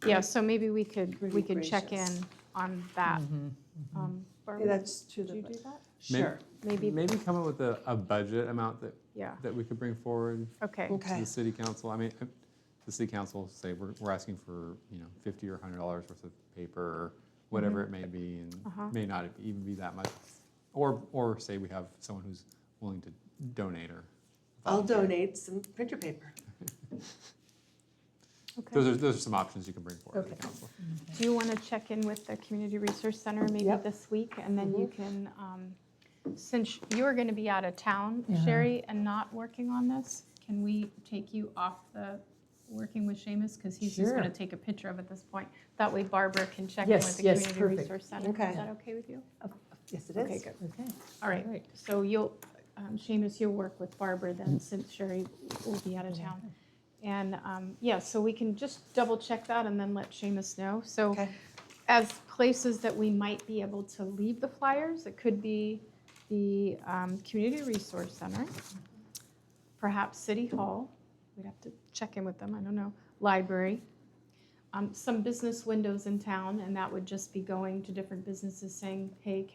yeah, so maybe we could Pretty check gracious. in on that. Yeah, Barbara, that's true. did you do that? Sure. Maybe, Maybe come up with a budget amount yeah, that we could bring forward okay. to Okay. the city council. I mean, the city council say we're asking for, $50 or $100 worth of paper or whatever it may be, and may not even be that much. Or say we have someone who's willing to donate or. I'll volunteer. donate some printer paper. Okay. Those are some options you can bring forward to the Okay. council. Do you want to check in with the Community Resource Center maybe Yep. this week? And then you can, since you're going to be out of town, Yeah. Sherry, and not working on this, can we take you off the working with Seamus? Because he's just going to Sure. take a picture of it at this point. That way Barbara can check in Yes, with the yes, Community perfect. Resource Center. Okay. Is that okay with you? Yes, it Okay, is. good. Okay. All right. Right. So you'll, Seamus, you'll work with Barbara then, since Sherry will be out of town. And, yeah, so we can just double check that and then let Seamus know. So Okay. as places that we might be able to leave the flyers, it could be the Community Resource Center, perhaps City Hall, we'd have to check in with them, I don't know, library, some business windows in town, and that would just be going to different businesses saying, hey,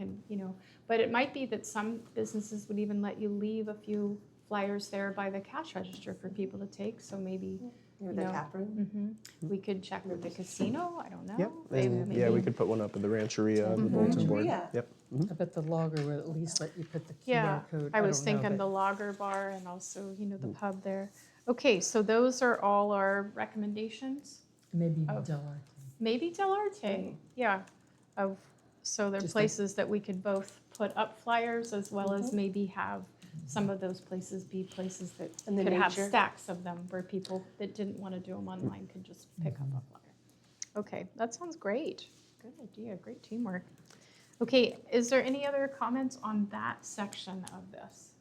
but it might be that some businesses would even let you leave a few flyers there by the cash register for people to take, so maybe Maybe the No. tap room. we could check with the casino, I don't know. Yep. Maybe- And yeah, we could put one up in the Rancheria, the Mhm. bulletin board. Rancheria. Yep. I bet the logger would at least let you put the Yeah, QR code. I was don't know, thinking but the lager bar and also, the pub there. Okay, so those are all our recommendations. Maybe of- Del Arte. Maybe Del Arte, yeah. So they're Just places that we could both put up flyers as well as maybe have some of those places be places that And the could have nature. stacks of them where people that didn't want to do them online could just pick up a flyer. Okay, that sounds great. Good idea, great teamwork. Okay, is there any other comments on that section of this?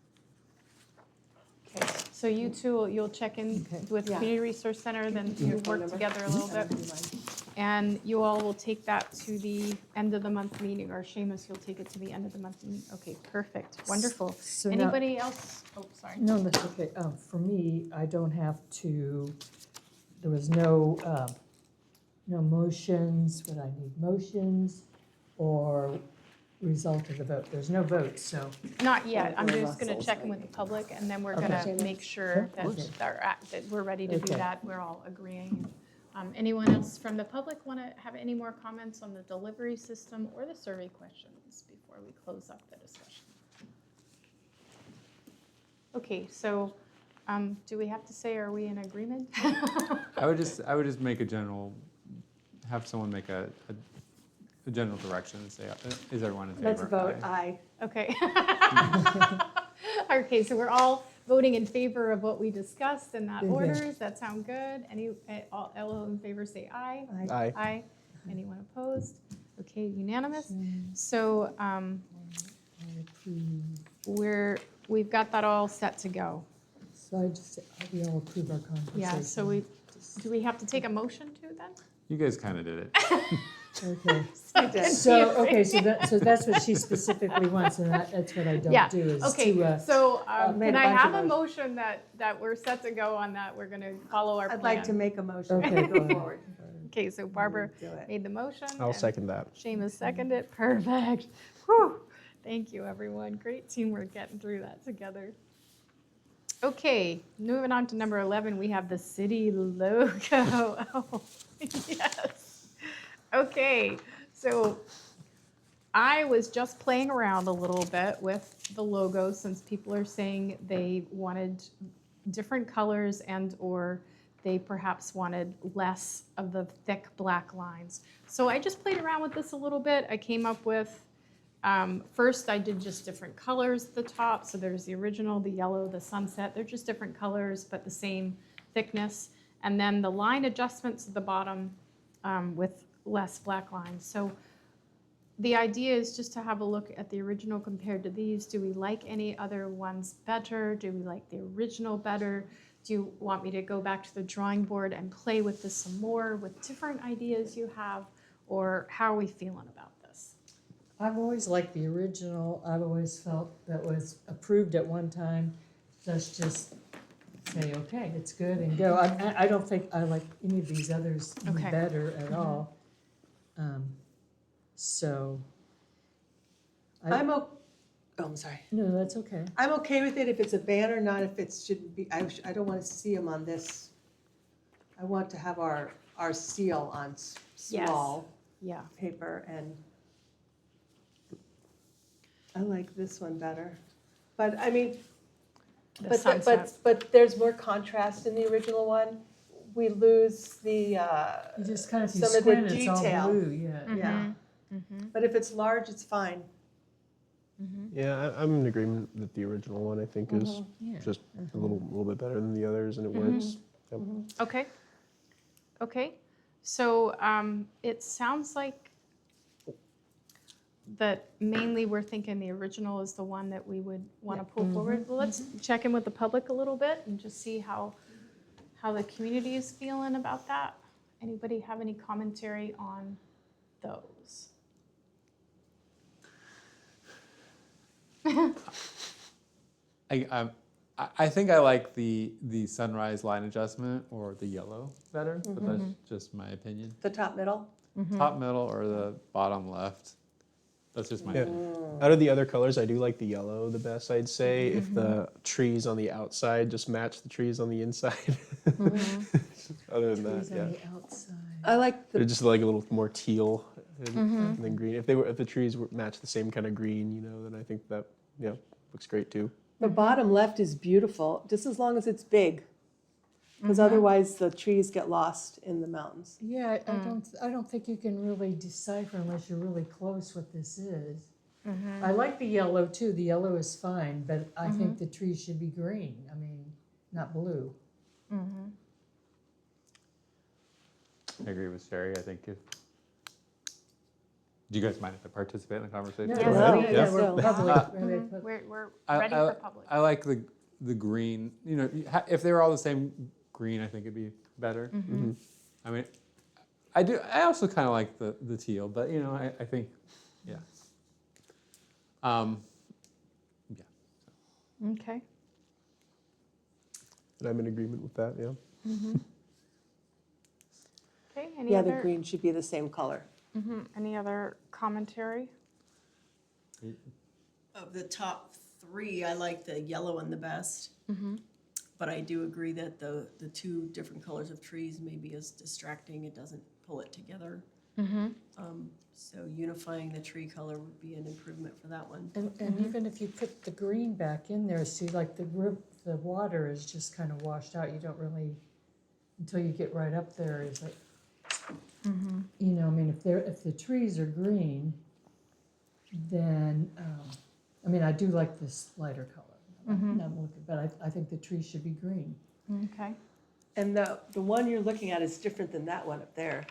Okay, so you two, you'll check in Okay. with Yeah. Community Resource Center, then Your you phone work number? together a little bit. And you all will take that to the end of the month meeting, or Seamus, you'll take it to the end of the month meeting. Okay, perfect, wonderful. So now- Anybody else? Oh, sorry. No, that's okay. For me, I don't have to, there was no motions, would I need motions or result of the vote? There's no vote, so, Not yet, I'm Or just gonna Russell's check in with the public, and then we're Okay. gonna make sure that Okay. that we're ready to do Okay. that, we're all agreeing. Anyone else from the public want to have any more comments on the delivery system or the survey questions before we close up the discussion? Okay, so do we have to say, are we in agreement? I would just make have someone make a general direction and say, is everyone in favor? Let's vote Aye. aye. Okay. Okay, so we're all voting in favor of what we discussed in that Mhm. order. Does that sound good? All in favor say aye. Aye. Aye. Anyone opposed? Okay, unanimous. So we've got that all set to go. so we all approve our conversation. Yeah, so do we have to take a motion to then? You guys kind of did it. Okay. I did. So that's what she specifically wants, and that's what I Yeah, don't do, is Okay, to, so made can a I bunch of have a motions. motion that we're set to go on that? We're gonna follow our plan. I'd like to make a motion Okay, to go go ahead. forward. Okay, so Barbara Do it. made the motion. I'll and second that. Seamus seconded, perfect. Whew. Thank you, everyone. Great teamwork getting through that together. Okay, moving on to number 11, we have the city logo. Oh, yes. Okay, so I was just playing around a little bit with the logo since people are saying they wanted different colors and/or they perhaps wanted less of the thick black lines. So I just played around with this a little bit. I came up with, first I did just different colors at the top. So there's the original, the yellow, the sunset. They're just different colors, but the same thickness. And then the line adjustments at the bottom with less black lines. So the idea is just to have a look at the original compared to these. Do we like any other ones better? Do we like the original better? Do you want me to go back to the drawing board and play with this some more with different ideas you have? Or how are we feeling about this? I've always liked the original. I've always felt that was approved at one time. Let's just say, okay, it's good and go. I don't think I like any of these others any Okay. better at all. So. I'm sorry. No, that's okay. I'm okay with it if it's a banner, not if it should be, I don't want to see them on this I want to have our seal on Yes. small Yeah. paper, and I like this one better. But I mean, The but, sunset. but there's more contrast in the original one. We lose the, You just kind of, if you some of the squint, it's all detail. blue, yeah. Yeah. Mm-hmm. But if it's large, it's fine. Yeah, I'm in agreement that the original one I think is Yeah. just a little bit better than the others, and it works. Yep. Okay. Okay. So it sounds like that mainly we're thinking the original is the one that we would want to pull forward. Well, let's check in with the public a little bit and just see how the community is feeling about that. Anybody have any commentary on those? I think I like the sunrise line adjustment or the yellow better, but that's just my opinion. The top middle? Top middle or the bottom left. That's just my Yeah. opinion. Out of the other colors, I do like the yellow the best, I'd say. If the trees on the outside just match the trees on the inside. Other than Trees that, on yeah. the outside. I like They're the, just like a little more teal than green. If the trees match the same kind of green, then I think that looks great too. the bottom left is beautiful, just as long as it's big. Because otherwise the trees get lost in the mountains. Yeah, I don't think you can really decipher unless you're really close what this is. I like the yellow too, the yellow is fine, but I think the trees should be green, I mean, not blue. I agree with Sherry. I think if. Do you guys mind if I participate in the conversation? No, Go ahead. yeah, Yeah. we're public. We're I- ready I- for public. I like the green. If they were all the same green, I think it'd be better. I mean, I do. I also kind of like the teal, but I think, yeah. Okay. And I'm in agreement with that, yeah. Okay. Any Yeah, other the green should be the same color. any other commentary? Of the top three, I like the yellow one the best. But I do agree that the two different colors of trees maybe is distracting. It doesn't pull it together. So unifying the tree color would be an improvement for that one. And even if you put the green back in there, see, like the water is just kind of washed out, you don't really, until you get right up there, is like, I mean, if the trees are green, then, I mean, I do like this lighter color. Not looking, but I think the trees should be green. Okay. And the one you're looking at is different than that one up there.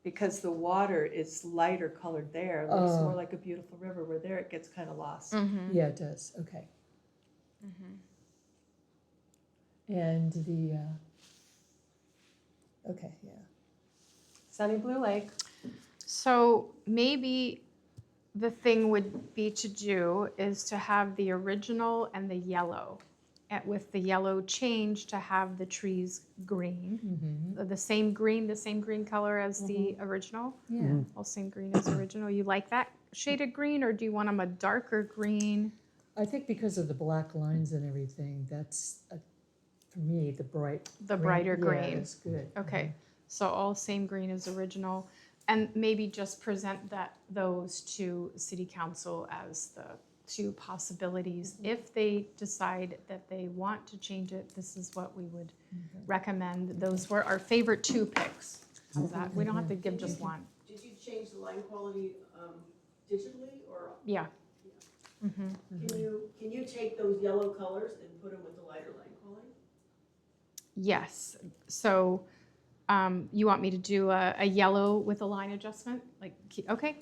Because the water is lighter colored there. It looks more like a beautiful river, where there it gets kind of lost. Yeah, it does, okay. And the, okay, yeah. Sunny Blue Lake. So maybe the thing would be to do is to have the original and the yellow, with the yellow change to have the trees green. The same green color as the original. Yeah. Well, same green as original. You like that shade of green, or do you want them a darker green? I think because of the black lines and everything, that's, for me, the Brighter green. Yeah, that's good. Okay, so all same green as original, and maybe just present those to city council as the two possibilities. If they decide that they want to change it, this is what we would recommend. Those were our favorite two picks. How's that? We don't have to give just one. Did you change the line quality digitally, or Yeah. can you take those yellow colors and put them with the lighter line quality? Yes. So you want me to do a yellow with a line adjustment? Okay.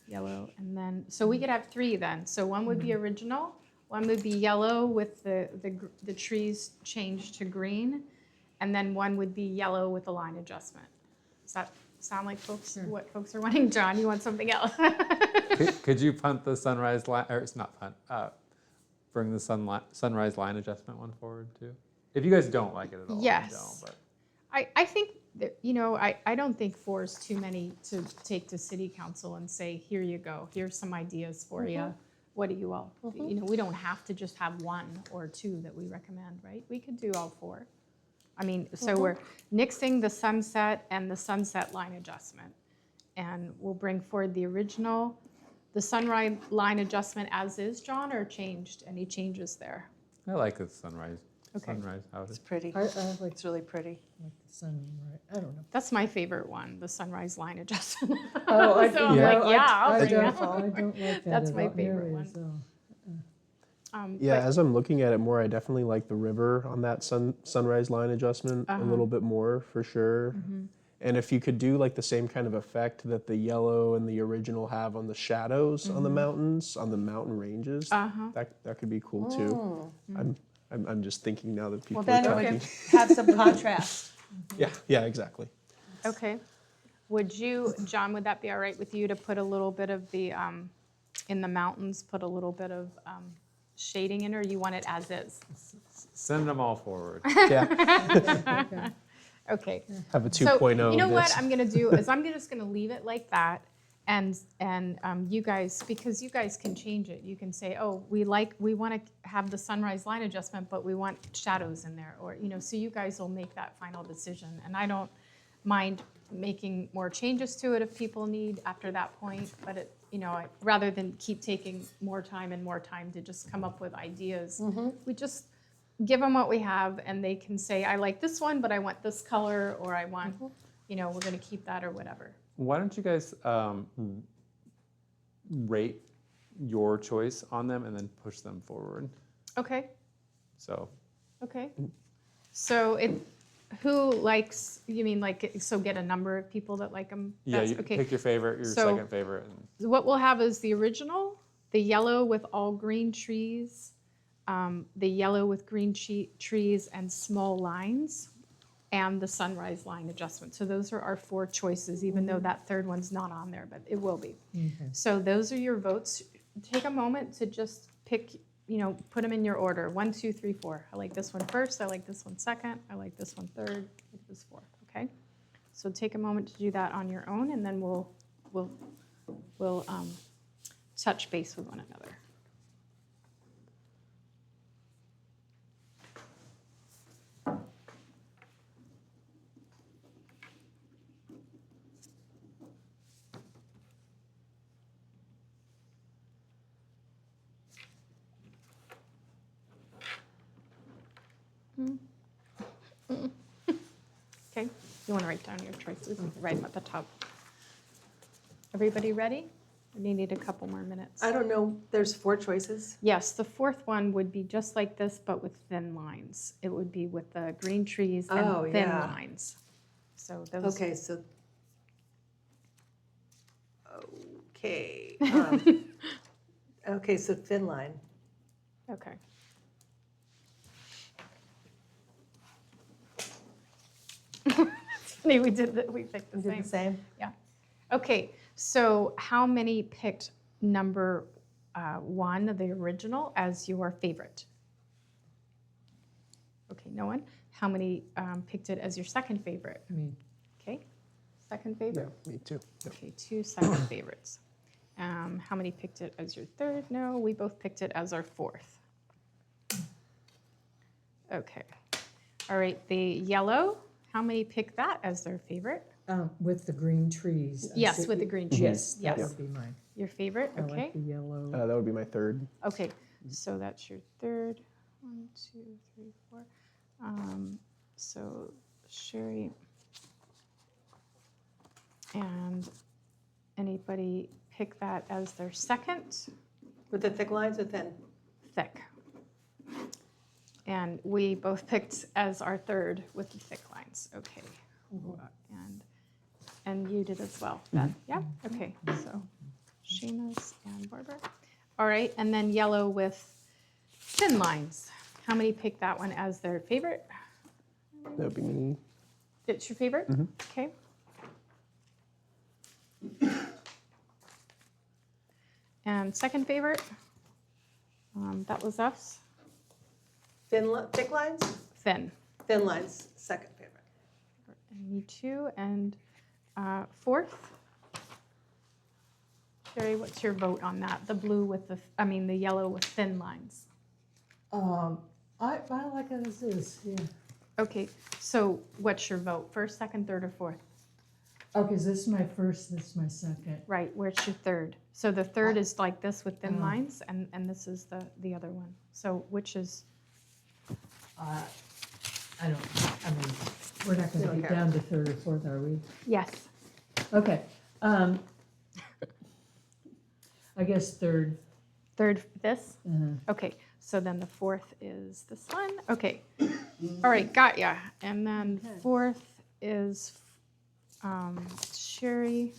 Yellow, and then, so we could have three then. So one would be original, one would be yellow with the trees changed to green, and then one would be yellow with a line adjustment. Does that sound like what folks are wanting? John, you want something else? Could you punt the sunrise line, or it's not punt, bring the sunrise line adjustment one forward too? If you guys don't like it at all, Yes. don't, but. I think that, I don't think 4 is too many to take to city council and say, here you go, here's some ideas for you. What do you all, we don't have to just have 1 or 2 that we recommend, right? We could do all 4. I mean, so we're nixing the sunset and the sunset line adjustment. And we'll bring forward the original, the sunrise line adjustment as is, John, or changed? Any changes there? I like the sunrise. Okay. Sunrise how it It's is. pretty. I like It's really pretty. the sunrise, I don't know. That's my favorite one, the sunrise line adjustment. Oh, I, So I'm no, like, yeah, I'll I bring don't, it. I don't like that That's at my all, favorite nearly one. as well. Yeah, But- as I'm looking at it more, I definitely like the river on that sunrise line adjustment a little bit more for sure. And if you could do like the same kind of effect that the yellow and the original have on the shadows on the mountains, on the mountain ranges, that could be cool too. I'm just thinking now that people Well, then are it talking. would have some contrast. Yeah, exactly. Okay. Would you, John, would that be all right with you to put a little bit of the, in the mountains, put a little bit of shading in, or you want it as is? Send them all forward. Yeah, Okay. have a So, 2.0 you know of what this. I'm gonna do is I'm just gonna leave it like that, and you guys, because you guys can change it, you can say, oh, we wanna have the sunrise line adjustment, but we want shadows in there, or, so you guys will make that final decision, and I don't mind making more changes to it if people need after that point, but it, rather than keep taking more time and more time to just come up with ideas, we just give them what we have, and they can say, I like this one, but I want this color, or I want, we're gonna keep that, or whatever. Why don't you guys rate your choice on them and then push them forward? Okay, So okay. So who likes, you mean so get a number of people that like them? yeah, That's you okay. pick your favorite, your So- second favorite. And What we'll have is the original, the yellow with all green trees, the yellow with green trees and small lines, and the sunrise line adjustment. So those are our 4 choices, even though that third one's not on there, but it will be. So those are your votes. Take a moment to just pick, put them in your order. 1, 2, 3, 4. I like this one first. I like this one second. I like this one third. I like this fourth. Okay. So take a moment to do that on your own, and then we'll touch base with one another. Okay, you want to write down your choices and write them at the top. Everybody ready? We need a couple more minutes. I don't know, there's 4 choices. Yes, the fourth one would be just like this, but with thin lines. It would be with the green trees Oh, and thin yeah. lines. So those. Okay, so. Okay. Okay, so thin line. Okay. It's funny, we picked the We did same. the same? Yeah. Okay, so how many picked number 1, the original, as your favorite? Okay, no one. How many picked it as your second favorite? Me. Okay, second favorite. Yeah, me too. Yep. Okay, 2 second favorites. How many picked it as your third? No, we both picked it as our fourth. Okay. All right, the yellow, how many picked that as their favorite? With the green trees. I Yes, think with the we- green trees. Yes, that Yes. would be mine. Your favorite, I okay. like the yellow. That would be my third. Okay, so that's your third. 1, 2, 3, 4. So Sherry. And anybody pick that as their second? With the thick lines or thin? Thick. And we both picked as our third with the thick lines. Okay. And you did as well, then? Yeah? Okay, so Seamus and Barbara. All right, and then yellow with thin lines. How many picked that one as their favorite? That would be me. It's your favorite? Okay. And second favorite? That was us. Thick lines? Thin. Thin lines, second favorite. And me too. And fourth? Sherry, what's your vote on that? The blue with the yellow with thin lines. I like it as is, yeah. Okay, so what's your vote? First, second, third, or fourth? Okay, so this is my first, this is my second. Right, where's your third? So the third is like this with thin lines, and this is the other one. So which is, I mean, we're not gonna get down to third or fourth, are we? yes, Okay, I guess third. third, this? Uh-huh. Okay, so then the fourth is this one. Okay, all right, got ya. And then fourth is Sherry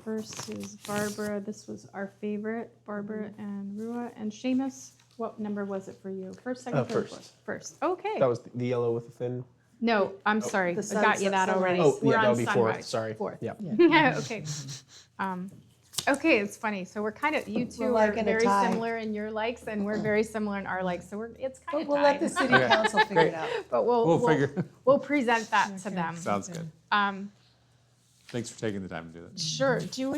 versus Barbara. This was our favorite, Barbara and Rua. And Seamus, what number was it for you? First, second, third, First. fourth? First, okay. That was the yellow with the thin. No, I'm sorry, I The got you that already. sunrise. Oh, yeah, We're that on would be fourth. sunrise. Sorry. Fourth. Yeah. Yeah, okay. Okay, it's funny. So we're kind of, you two We're are like in a very tie. similar in your likes, and we're very similar in our likes. So it's kind But of we'll let the tied. city Okay. council figure it out. But We'll figure. we'll present that to Okay. them. Sounds good. Thanks for taking the time to do that. Sure. Do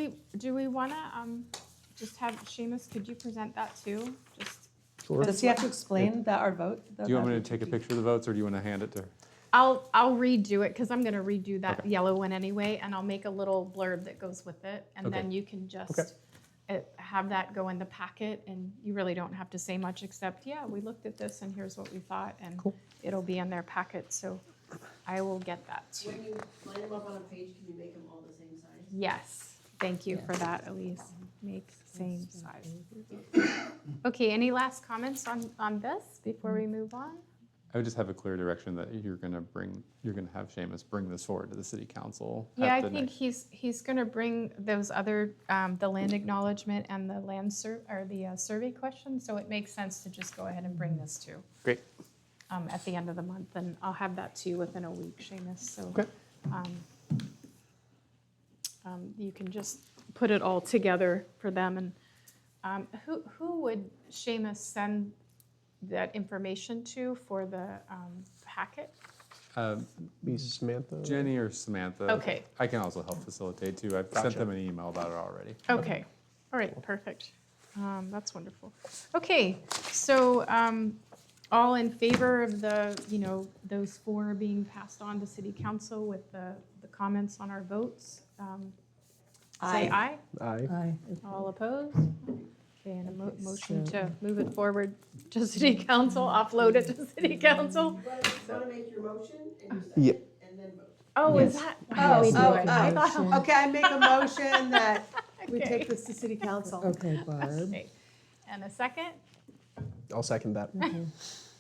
we want to just have Seamus? Could you present that too? Just Sure. Does he have to explain that our vote? Do you want me to take a picture of the votes, or do you want to hand it to her? I'll redo it because I'm going to redo that yellow one anyway, and I'll make a little blurb that goes with it, and Okay. then you can just have that go in the packet, and you really don't have to say much except, yeah, we looked at this and here's what we thought, and it'll be in their packet. So I will get that too. When you line them up on a page, can you make them all the same size? Yes, thank you for that, Elise. Make same size. Okay, any last comments on this before we move on? I would just have a clear direction that you're going to have Seamus bring this forward to the city council. Yeah, at I the think next- he's going to bring those other, the land acknowledgement and the the survey questions, so it makes sense to just go ahead and bring this too. Great. At the end of the month, and I'll have that to you within a week, Seamus, so. Okay. You can just put it all together for them, and who would Seamus send that information to for the packet? Be Samantha. Jenny or Samantha. Okay. I can also help facilitate too. I've sent them an email about it already. Okay, all right, perfect. That's wonderful. Okay, so all in favor of those four being passed on to city council with the comments on our votes? Say aye. Aye. All opposed? Okay, and a motion to move it forward to city council, offload it to city council? Want to make your motion and you Yeah. second and then vote? Oh, is that? why do we do it? I thought- Okay, I make a motion that we Okay. take this to city council. Okay, Barb. Okay. And a second? I'll second that.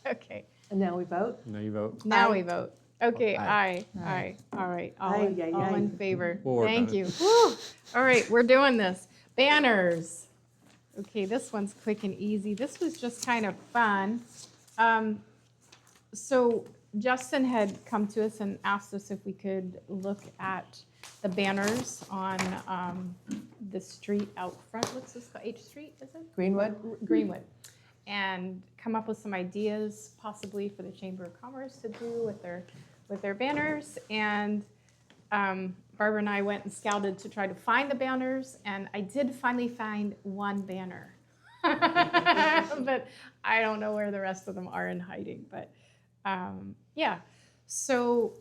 Okay, And now we vote? Now you vote. now Aye. we vote. Okay, Aye. aye, all right, all Aye, in, aye, all aye. in favor. We'll work on Thank it. you. Woo. All right, we're doing this. Banners. Okay, this one's quick and easy. This was just kind of fun. So Justin had come to us and asked us if we could look at the banners on the street out front. What's this, H Street, is it? Greenwood? Greenwood, and come up with some ideas possibly for the Chamber of Commerce to do with their banners. And Barbara and I went and scouted to try to find the banners, and I did finally find one banner. But I don't know where the rest of them are in hiding, but yeah. So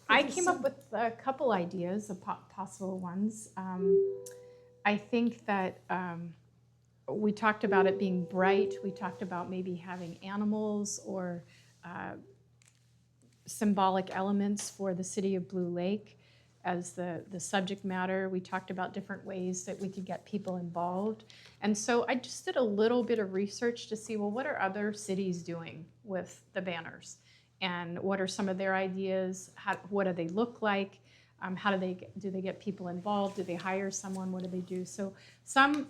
I came up with a couple ideas of possible ones. I think that we talked about it being bright. We talked about maybe having animals or symbolic elements for the city of Blue Lake as the subject matter. We talked about different ways that we could get people involved. And so I just did a little bit of research to see, well, what are other cities doing with the banners? And what are some of their ideas? What do they look like? How do they get people involved? Do they hire someone? What do they do? So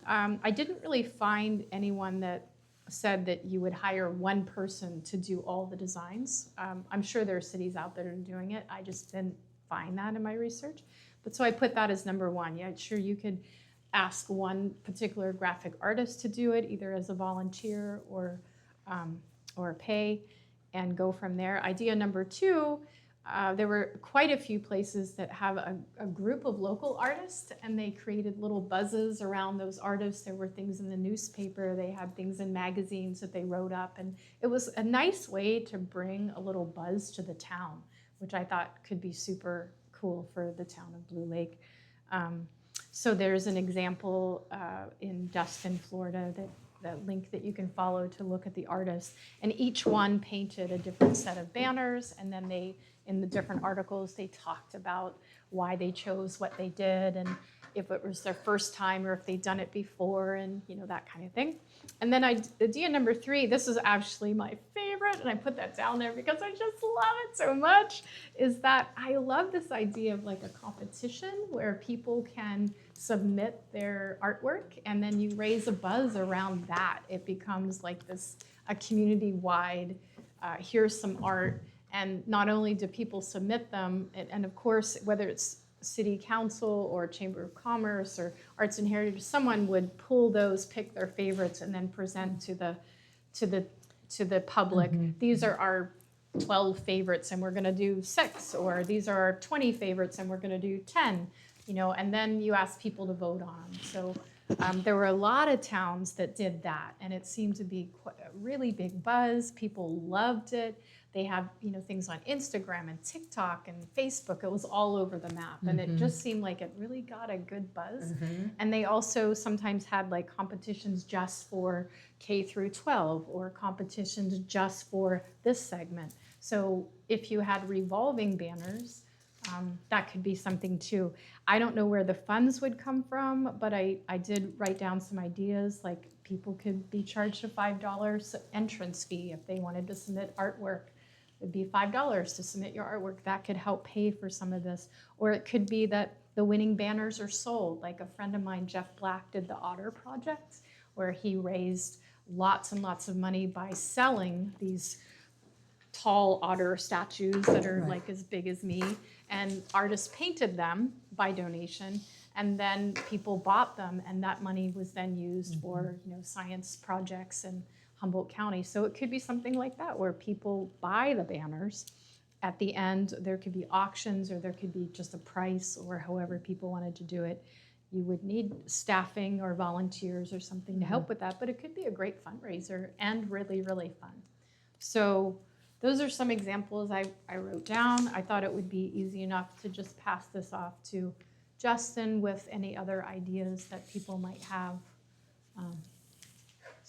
I didn't really find anyone that said that you would hire one person to do all the designs. I'm sure there are cities out there that are doing it. I just didn't find that in my research. But so I put that as number one. Yeah, sure, you could ask one particular graphic artist to do it, either as a volunteer or pay, and go from there. Idea number two, there were quite a few places that have a group of local artists, and they created little buzzes around those artists. There were things in the newspaper, they had things in magazines that they wrote up, and it was a nice way to bring a little buzz to the town, which I thought could be super cool for the town of Blue Lake. So there's an example in Destin, Florida, that link that you can follow to look at the artists. And each one painted a different set of banners, and then in the different articles, they talked about why they chose what they did, and if it was their first time or if they'd done it before, and that kind of thing. And then idea number 3, this is actually my favorite, and I put that down there because I just love it so much, is that I love this idea of like a competition where people can submit their artwork, and then you raise a buzz around that. It becomes like a community-wide, here's some art, and not only do people submit them, and of course, whether it's City Council or Chamber of Commerce or Arts and Heritage, someone would pull those, pick their favorites, and then present to the public. These are our 12 favorites, and we're going to do 6, or these are our 20 favorites, and we're going to do 10. And then you ask people to vote on them. So there were a lot of towns that did that, and it seemed to be a really big buzz. People loved it. They have, things on Instagram and TikTok and Facebook. It was all over the map, and it just seemed like it really got a good buzz. And they also sometimes had like competitions just for K through 12 or competitions just for this segment. So if you had revolving banners, that could be something too. I don't know where the funds would come from, but I did write down some ideas, like people could be charged a $5 entrance fee if they wanted to submit artwork. It'd be $5 to submit your artwork. That could help pay for some of this. Or it could be that the winning banners are sold. Like a friend of mine, Jeff Black, did the Otter Project, where he raised lots and lots of money by selling these tall otter statues that are like as big as me, and artists painted them by donation, and then people bought them, and that money was then used for science projects in Humboldt County. So it could be something like that, where people buy the banners. At the end, there could be auctions, or there could be just a price, or however people wanted to do it. You would need staffing or volunteers or something to help with that, but it could be a great fundraiser and really, really fun. So those are some examples I wrote down. I thought it would be easy enough to just pass this off to Justin with any other ideas that people might have.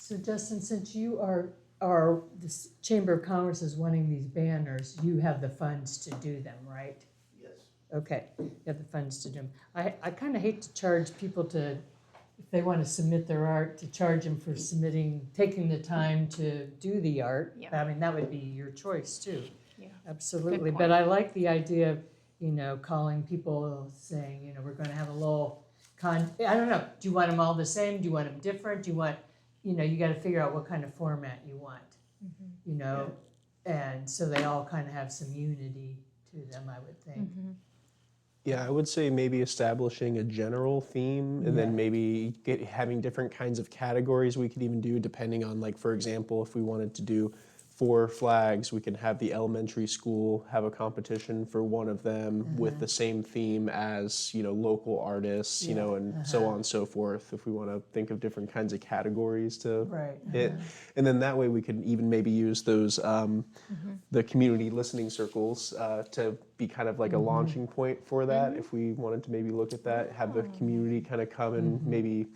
So Justin, since you are the Chamber of Commerce is wanting these banners, you have the funds to do them, right? Yes. Okay, you have the funds to do them. I kind of hate to charge people if they want to submit their art, to charge them for taking the time to do the art. Yeah. I mean, that would be your choice too. Yeah. Absolutely. Good But point. I like the idea of, calling people saying, we're going to have a little I don't know, do you want them all the same? Do you want them different? Do you want, you got to figure out what kind of format you want, and so they all kind of have some unity to them, I would think. Yeah, I would say maybe establishing a general theme, and then maybe having different kinds of categories we could even do, depending on, like, for example, if we wanted to do 4 flags, we can have the elementary school have a competition for one of them with the same theme as, local artists, and so on and so forth, if we want to think of different kinds of categories to Right. hit. And then that way we could even maybe use those, the community listening circles to be kind of like a launching point for that, if we wanted to maybe look at that, have the community kind of come and maybe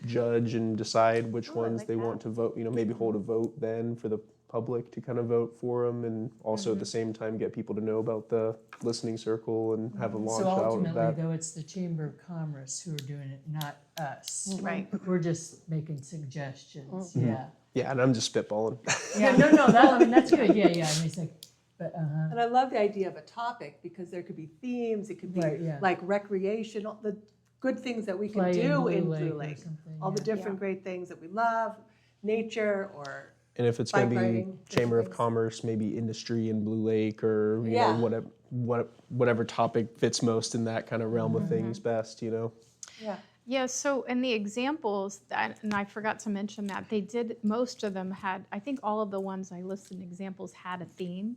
judge and decide which ones like they that. want to vote, maybe hold a vote then for the public to kind of vote for them, and also at the same time get people to know about the listening circle and have a launch So out of ultimately, that. though, it's the Chamber of Commerce who are doing it, not us. Right. We're just making suggestions, yeah. Yeah, and I'm just spitballing. Yeah, no, that's good, yeah, I mean, it's like, but, And I love the idea of a topic, because there could be themes, it could be Right, yeah. like recreation, all the good things that we can play do in Lake Blue or Lake. something, All the yeah. different great things that we love, nature, or And if it's going to Bike be riding, Chamber of different things. Commerce, maybe industry in Blue Lake, or Yeah. whatever topic fits most in that kind of realm of things best, yeah. Yeah, so in the examples, and I forgot to mention that, most of them had, I think all of the ones I listed in examples had a theme,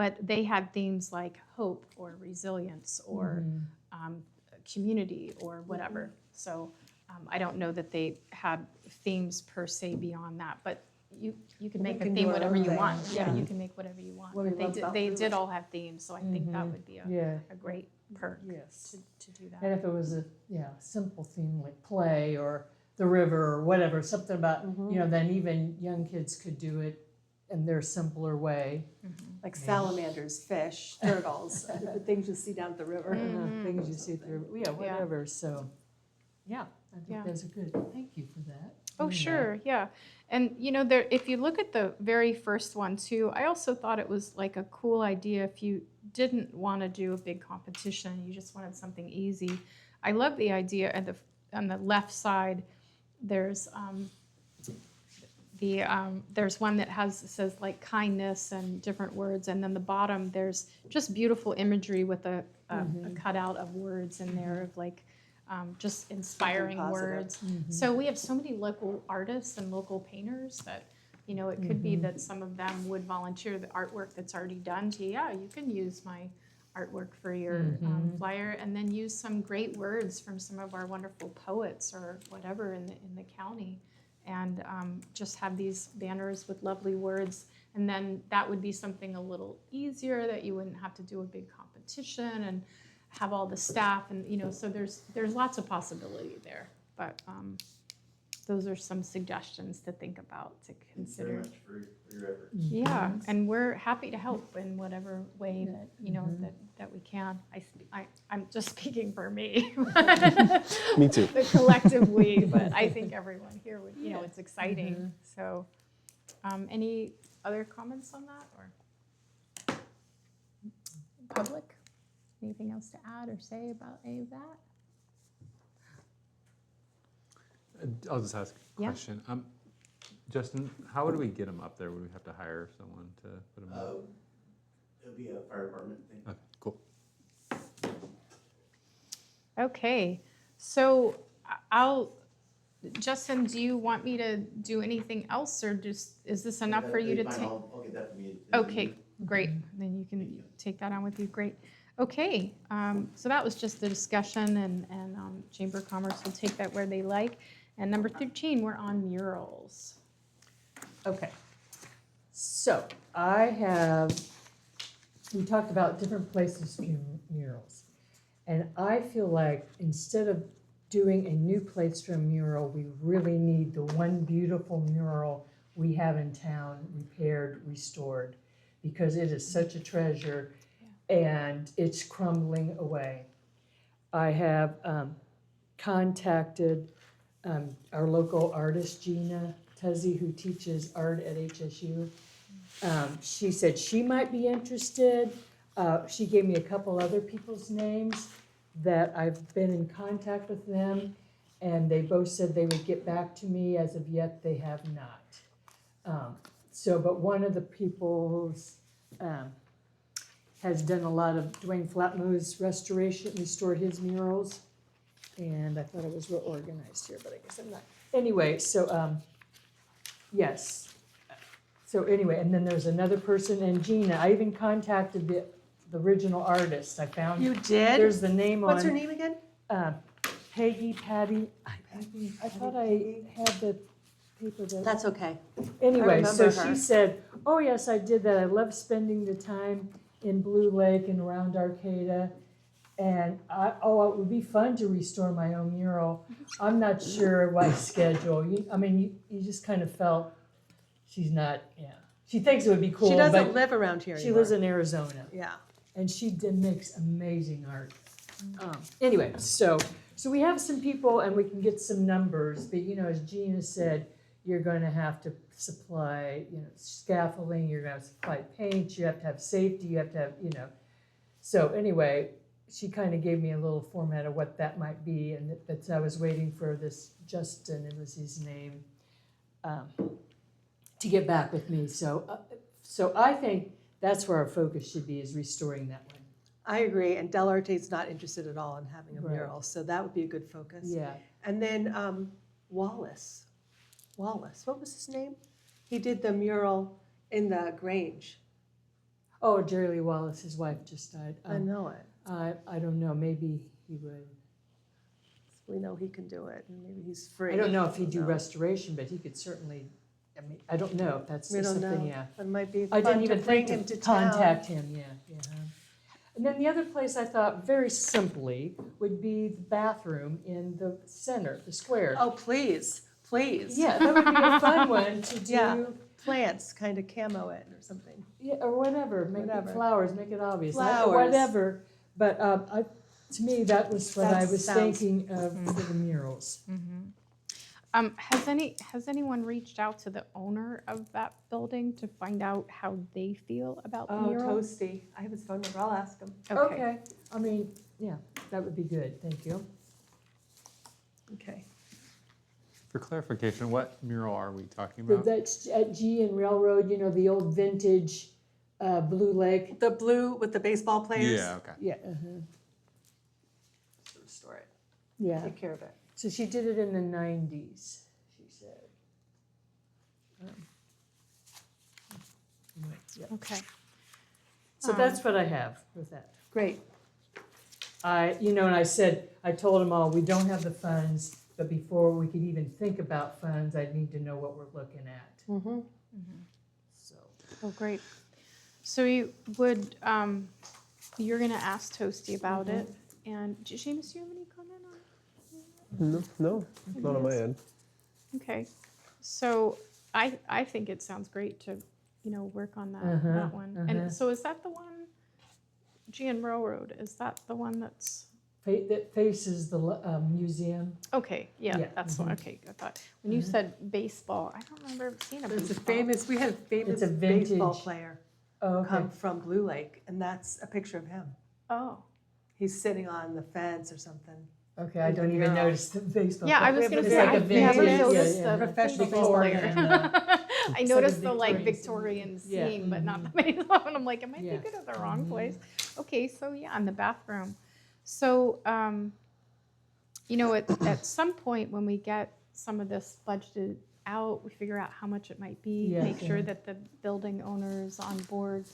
but they had themes like hope or resilience or community or whatever. So I don't know that they had themes per se beyond that, but you can make a can do theme our whatever own you thing. want. Yeah, Yeah. you can make whatever you want. What we But love about they Blue did Lake. all have themes, so I think that would be Yeah, a great perk yes. to do And that. if it was a, simple theme like play or the river or whatever, something about, then even young kids could do it in their simpler way. Like salamanders, fish, turtles, the things you see down at the river. Things you see through, whatever, so, yeah, I think Yeah. that's a good, thank you for that. Oh, doing that. sure, yeah. And, there, if you look at the very first one too, I also thought it was like a cool idea if you didn't want to do a big competition, you just wanted something easy. I love the idea on the left side, there's there's one that says like kindness and different words, and then the bottom there's just beautiful imagery with a cutout of words in there of like just inspiring positive. words. So we have so many local artists and local painters that it could be that some of them would volunteer the artwork that's already done to you can use my artwork for your flyer, and then use some great words from some of our wonderful poets or whatever in the county, and just have these banners with lovely words, and then that would be something a little easier that you wouldn't have to do a big competition and have all the staff, and so there's lots of possibility there, but those are some suggestions to think about, to Thanks very consider. much for your effort. Yeah, and we're happy to help in whatever way that, that we can. I'm just speaking for me. Me too. The collective we, but I think everyone here would, it's exciting. So, any other comments on that, or public? Anything else to add or say about any of that? I'll just ask a Yeah. question. Justin, how would we get them up there? Would we have to hire someone to put them up? It'll be a fire department thing. Okay, cool. Okay, so Justin, do you want me to do anything else, or is this enough for you to Fine, take? I'll get that from you. Okay, great, then you can take that on with you, great. Okay, so that was just the discussion, and Chamber of Commerce will take that where they like. And number 13, we're on murals. Okay, so we talked about different places for murals. And I feel like instead of doing a new place for a mural, we really need the one beautiful mural we have in town repaired, restored, because it is such a treasure and it's crumbling away. I have contacted our local artist, Gina Tuzzi, who teaches art at HSU. She said she might be interested. She gave me a couple other people's names that I've been in contact with them, and they both said they would get back to me. As of yet, they have not. But one of the people's has done a lot of Dwayne Flatmo's restored his murals. And I thought I was real organized here, but I guess I'm not. Anyway, so, yes. So anyway, and then there's another person, and Gina, I even contacted the original artist. I found, You did? there's the name on. What's her name again? Patty. I thought I had the paper that. That's okay. Anyway, so remember her. she said, oh, yes, I did that. I love spending the time in Blue Lake and around Arcata. And it would be fun to restore my own mural. I'm not sure my schedule. You just kind of felt she's not, She thinks it would be cool, She doesn't but live around here she anymore. lives in Arizona. Yeah. And she makes amazing art. Anyway, so we have some people and we can get some numbers, but as Gina said, you're going to have to supply, scaffolding, you're going to have to supply paint, you have to have safety, you have to have, So anyway, she kind of gave me a little format of what that might be, and that I was waiting for this Justin, it was his name, to get back with me. So I think that's where our focus should be, is restoring that one. I agree, and Del Arte's not interested at all in having a Right. mural, so that would be a good focus. Yeah. And then Wallace, what was his name? He did the mural in the Grange. Oh, Jerry Lee Wallace, his wife just died. I know it. I don't know, maybe he would. We know he can do it, and maybe he's free. I don't know if he'd do No. restoration, but he could certainly, I mean, I don't know if that's We don't something, know. yeah. It might be I fun didn't to even bring think him to to town. contact him, yeah. And then the other place I thought very simply would be the bathroom in the center, the square. Oh, please, please. Yeah, that would be a fun one to do. Yeah. Plants, kind of camo it or something. Yeah, or whatever, make Whatever. it flowers, make it obvious, Flowers. whatever. But to me, that was what I That was sounds- thinking of for the murals. Has anyone reached out to the owner of that building to find out how they feel about the mural? Toasty. I have his phone number. I'll ask him. Okay, I mean, yeah, that would be good, thank you. Okay. For clarification, what mural are we talking about? That's at G and Railroad, you know, the old vintage Blue Lake. The blue with the baseball players. Yeah, okay. Yeah, Restore it. yeah. Take care of it. So she did it in the 90s, she said. Yeah. Okay. So that's what I have with that. Great. And I said, I told them all, we don't have the funds, but before we could even think about funds, I need to know what we're looking at. Mm-hmm. So, Oh, great. So you would, you're gonna ask Toasty about it, and Seamus, do you have any comment on it? No, not on my end. Okay, so I think it sounds great to, work on that one. And so is that the one, Gian Railroad, is that the one that's, that faces the museum. okay, yeah, Yeah, that's the one, okay, I thought. When you said baseball, I don't remember seeing a It's baseball. we had a famous It's a baseball vintage- player Oh, okay. come from Blue Lake, and that's a picture of him. Oh, He's sitting on the fence or something. Okay, I don't even mural. notice the baseball. yeah, I player. was gonna It's say, like a I've never vintage- noticed yeah, the professional baseball player. Victorian, I noticed the Victorian Victorian scene. Yeah. scene, but not the baseball, and I'm like, am I Yeah. thinking of the wrong place? Okay, so yeah, in the bathroom. So, at some point when we get some of this budgeted out, we figure out how much it might be, Yes, make sure yeah. that the building owner's on board,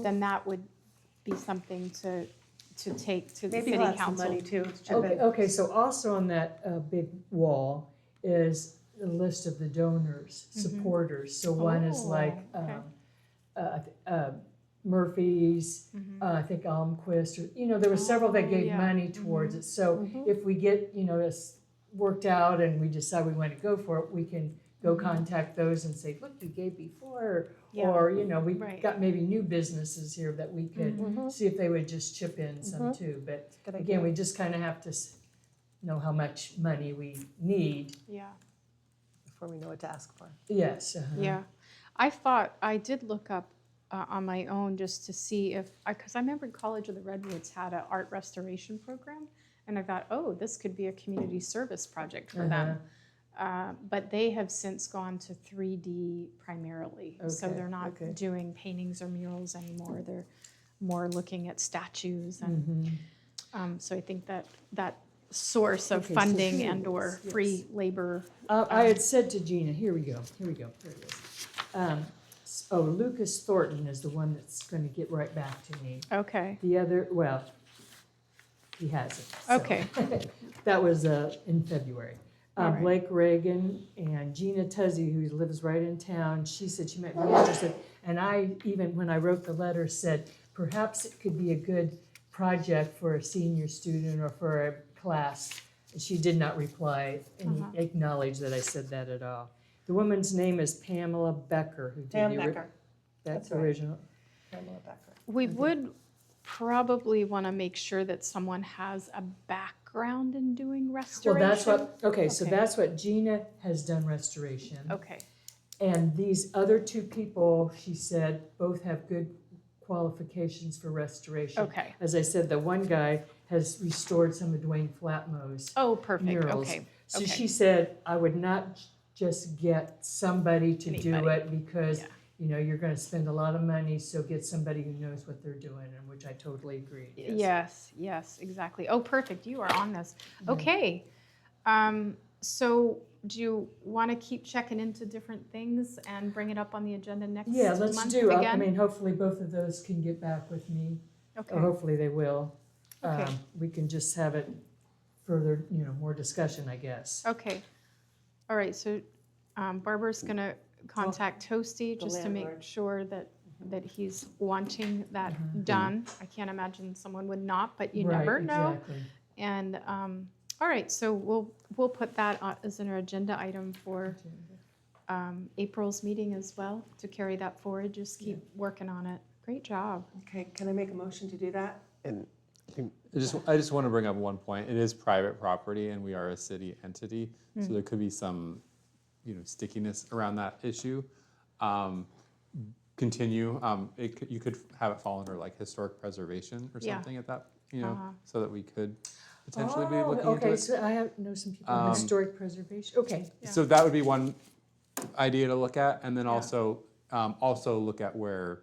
then that would be something to take to the Maybe city he'll have some council. money too. to chip Okay, in. okay, so also on that big wall is the list of the donors, supporters. So one is Oh, like okay. Murphy's, I think Almquist, or, there were several that Oh, gave yeah. money towards it. So if we get, this worked out and we decide we want to go for it, we can go contact those and say, look, you gave before. Yeah. Or, we've Right. got maybe new businesses here that we could see if they would just chip in some too. But Good again, idea. we just kind of have to know how much money we need. Yeah. Before we know what to ask for. Yes. Yeah, I did look up on my own just to see if, because I remember College of the Redwoods had an art restoration program, and I thought, oh, this could be a community service project for them. But they have since gone to 3D primarily, so Okay, they're not okay. doing paintings or murals anymore. They're more looking at statues, and so I think that source of Okay, so funding here it and or is, yes. free labor. I had said to Gina, here we go, there it is. Lucas Thornton is the one that's going to get right back to me. Okay. The other, well, he hasn't. so. Okay. That was in February. All right. Blake Reagan and Gina Tuzzy, who lives right in town, she said she might be interested. And I, even when I wrote the letter, said perhaps it could be a good project for a senior student or for a class. And she did not reply and acknowledge that I said that at all. The woman's name is Pamela Becker, who did Pam the Becker. That's right. original. Pamela Becker. We would probably want to make sure that someone has a background in doing Well, restoration. that's what, okay, so Okay. that's what Gina has done restoration. Okay, And these other two people, she said, both have good qualifications for restoration. okay. As I said, the one guy has restored some of Dwayne Flatmo's Oh, perfect, murals. okay. So okay. she said, I would not just get somebody to do Anybody. it because, Yeah. you're gonna spend a lot of money, so get somebody who knows what they're doing, and which I totally agree. Yes, exactly. Oh, perfect, you are on this. Okay. So do you want to keep checking into different things and bring it up on the agenda next Yeah, month let's do, I again? mean, hopefully both of those can get back with me, or Okay, hopefully they will. Okay. We can just have it further, more discussion, I guess. okay. All right, so Barbara's going to contact Toasty the just to make landlord. sure that he's wanting that Mhm. done. I can't imagine someone would not, but you Right, never know. exactly. And, all right, so we'll put that as an agenda item for April's meeting as well, to carry that forward. Just keep working on it. Great job. Okay, can I make a motion to do that? And I think I just want to bring up one point. It is private property and we are a city entity, so there could be some, stickiness around that issue. Continue, you could have it fall under like historic preservation or Yeah. something at that, Uh-huh. so that we could potentially be Oh, looking into okay, it. so I know some people in historic preservation, okay. Yeah. So that would be one idea to look at, and then Yeah. also look at where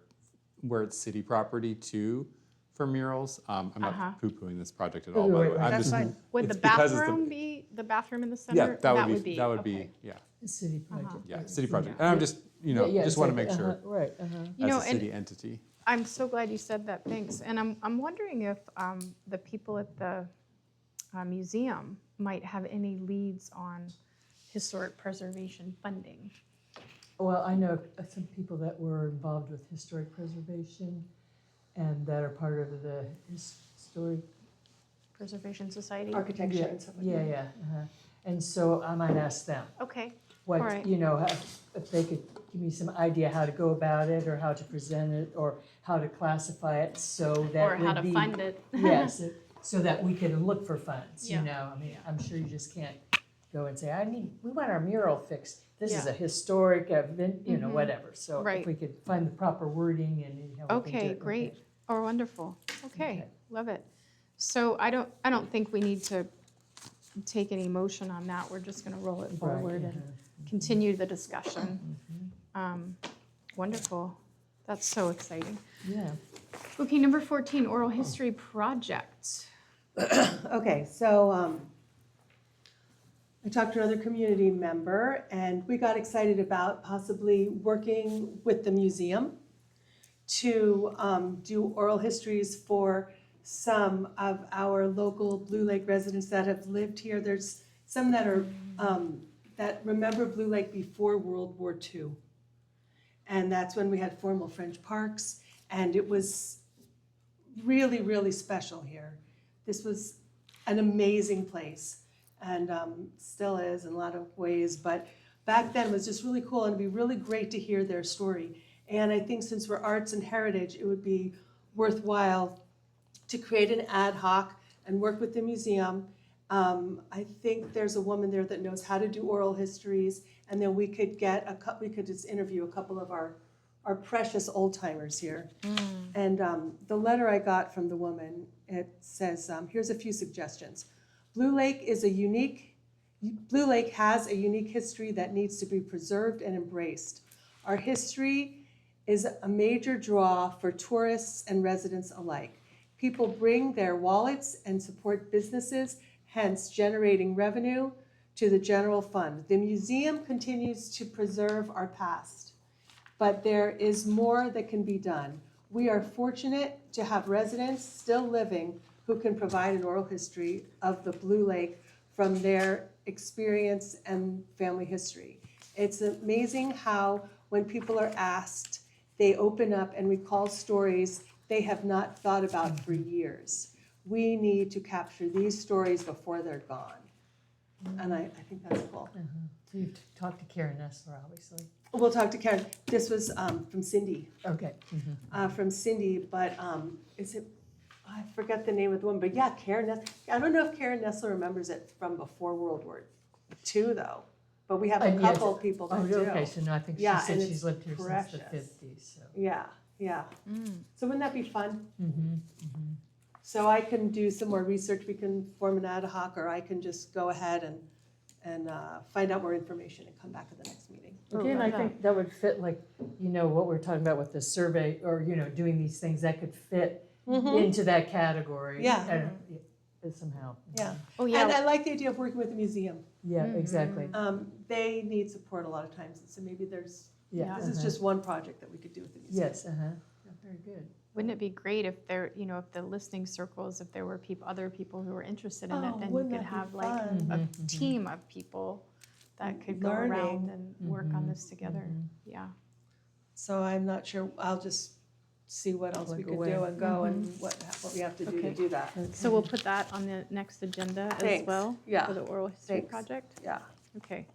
it's city property too for murals. I'm Uh-huh. not poo-pooing this project at all, by the way. I'm That's just- fine. Would It's the because it's the- bathroom be the bathroom in the center? Yeah, that would be, okay. yeah, The city project. yeah, city project. Yeah. And I'm just, Yeah, yeah, just want to make exactly, sure Right, You as know, a and city entity. I'm so glad you said that, thanks. And I'm wondering if the people at the museum might have any leads on historic preservation funding. Well, I know some people that were involved with historic preservation and that are part of the historic. Preservation Society? Architecture Yeah, and stuff like yeah, that. yeah. And so I might ask them Okay, what, All right. if they could give me some idea how to go about it or how to present it or how to classify it so that or how would to be- fund it. Yes, so that we can look for funds, Yeah. I mean, I'm sure you just can't go and say, we want our mural fixed. This is Yeah. a historic event, Mhm. whatever. So Right. if we could find the proper wording and how we can do Okay, it. great. Oh, wonderful. Okay, Okay. love it. So I don't think we need to take any motion on that. We're just gonna roll it Right, forward and continue the discussion. Wonderful. That's so exciting. Yeah. Okay, number 14, oral history project. Okay, so I talked to another community member and we got excited about possibly working with the museum to do oral histories for some of our local Blue Lake residents that have lived here. There's some that are, that remember Blue Lake before World War II. And that's when we had formal French parks and it was really, really special here. This was an amazing place and still is in a lot of ways, but back then was just really cool and it'd be really great to hear their story. And I think since we're arts and heritage, it would be worthwhile to create an ad hoc and work with the museum. I think there's a woman there that knows how to do oral histories, and then we could we could just interview a couple of our precious old timers here. And the letter I got from the woman, it says, here's a few suggestions. Blue Lake has a unique history that needs to be preserved and embraced. Our history is a major draw for tourists and residents alike. People bring their wallets and support businesses, hence generating revenue to the general fund. The museum continues to preserve our past, but there is more that can be done. We are fortunate to have residents still living who can provide an oral history of the Blue Lake from their experience and family history. It's amazing how when people are asked, they open up and recall stories they have not thought about for years. We need to capture these stories before they're gone. And I think that's cool. So you've talked to Karen Nessler, obviously. We'll talk to Karen. This was from Cindy, Okay. but is it, I forget the name of the woman, but yeah, Karen Nessler. I don't know if Karen Nessler remembers it from before World War II though, but we have a And yes, couple people that Oh, do. okay, so no, I think she Yeah, said and she's it's lived here since the precious. 50s, so. Yeah. So wouldn't that be fun? Mhm. So I can do some more research, we can form an ad hoc, or I can just go ahead and find out more information and come back at the next meeting. Okay, and I love think that would fit like, what we're talking about with the survey or, doing these things, that could fit into that category. Yeah. Somehow. Yeah. Oh, And yeah, I like the idea of working with the museum. Yeah, exactly. They need support a lot of times, so maybe there's, Yeah. this is just one project that we could do with the museum. Yes, Yeah, very good. Wouldn't it be great if there, you know, if the listening circles, if there were other people who were interested in it, Oh, then you wouldn't could that be have like fun? a team of people that could go around Learning. and work on this together. Yeah. So I'm not sure, I'll just see what else we Plug could do away. and go and what we have to do to Okay. do that. So we'll put that on the next agenda as Thanks. well Yeah. for the oral history Thanks. project. Yeah. Okay.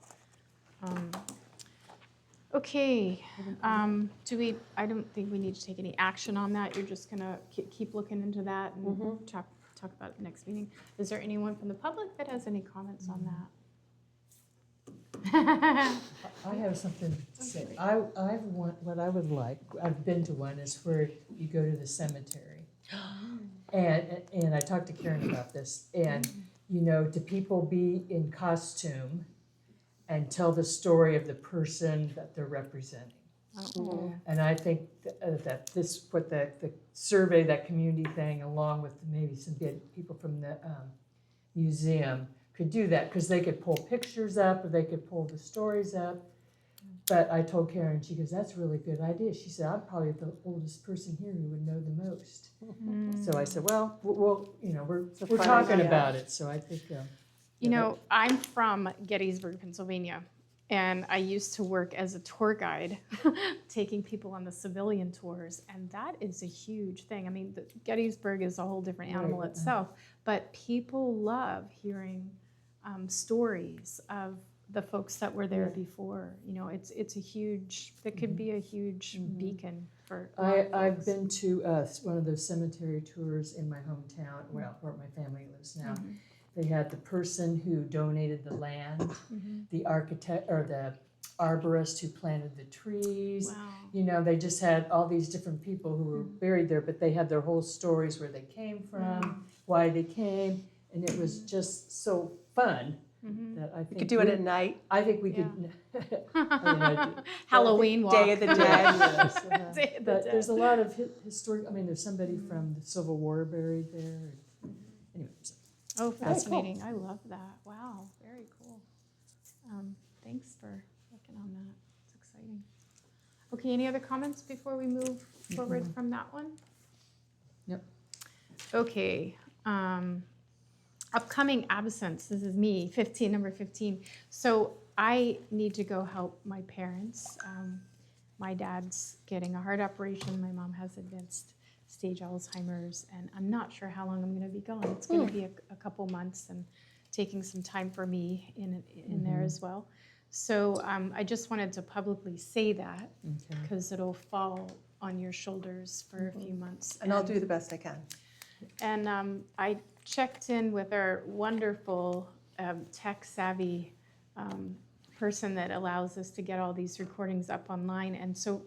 Okay, I don't think we need to take any action on that. You're just gonna keep looking into that and talk about it next meeting. Is there anyone from the public that has any comments on that? I have something to say. What I would like, I've been to one, is where you go to the cemetery. And I talked to Karen about this, and, you know, do people be in costume and tell the story of the person that they're representing? And I think that this, what the survey, that community thing, along with maybe some people from the museum could do that, because they could pull pictures up, or they could pull the stories up. But I told Karen, she goes, that's a really good idea. She said, I'm probably the oldest person here who would know the most. So I said, well, we're fun talking idea. about it, so I think. You know, I'm from Gettysburg, Pennsylvania, and I used to work as a tour guide, taking people on the civilian tours, and that is a huge thing. I mean, Gettysburg is a whole different animal Right. itself, but people love hearing stories of the folks that were there before. You know, it's a huge, it could be a huge beacon for a lot of I've folks. been to one of those cemetery tours in my hometown, well, where my family lives now. They had the person who donated the land, the architect, or the arborist who planted the trees. Wow. You know, they just had all these different people who were buried there, but they had their whole stories, where they came from, why they came, and it was just so fun that I think We could do it at night, I think we could. Halloween walk. Day of the Dead. Yes, Day of the but there's a Dead. lot of historic. I mean, there's somebody from the Civil War buried there. Anyway, so Oh, That's cool. fascinating. I love that. Wow, very cool. Thanks for looking on that. It's exciting. Okay, any other comments before we move forward from that one? Yep. Okay, upcoming absence. This is me, number 15. So I need to go help my parents. My dad's getting a heart operation. My mom has advanced stage Alzheimer's, and I'm not sure how long I'm going to be gone. It's going to be a couple months, and taking some time for me in there as well. So I just wanted to publicly say that, because it'll fall on your shoulders for a few months. and I'll do the best I can. And I checked in with our wonderful tech-savvy person that allows us to get all these recordings up online. And so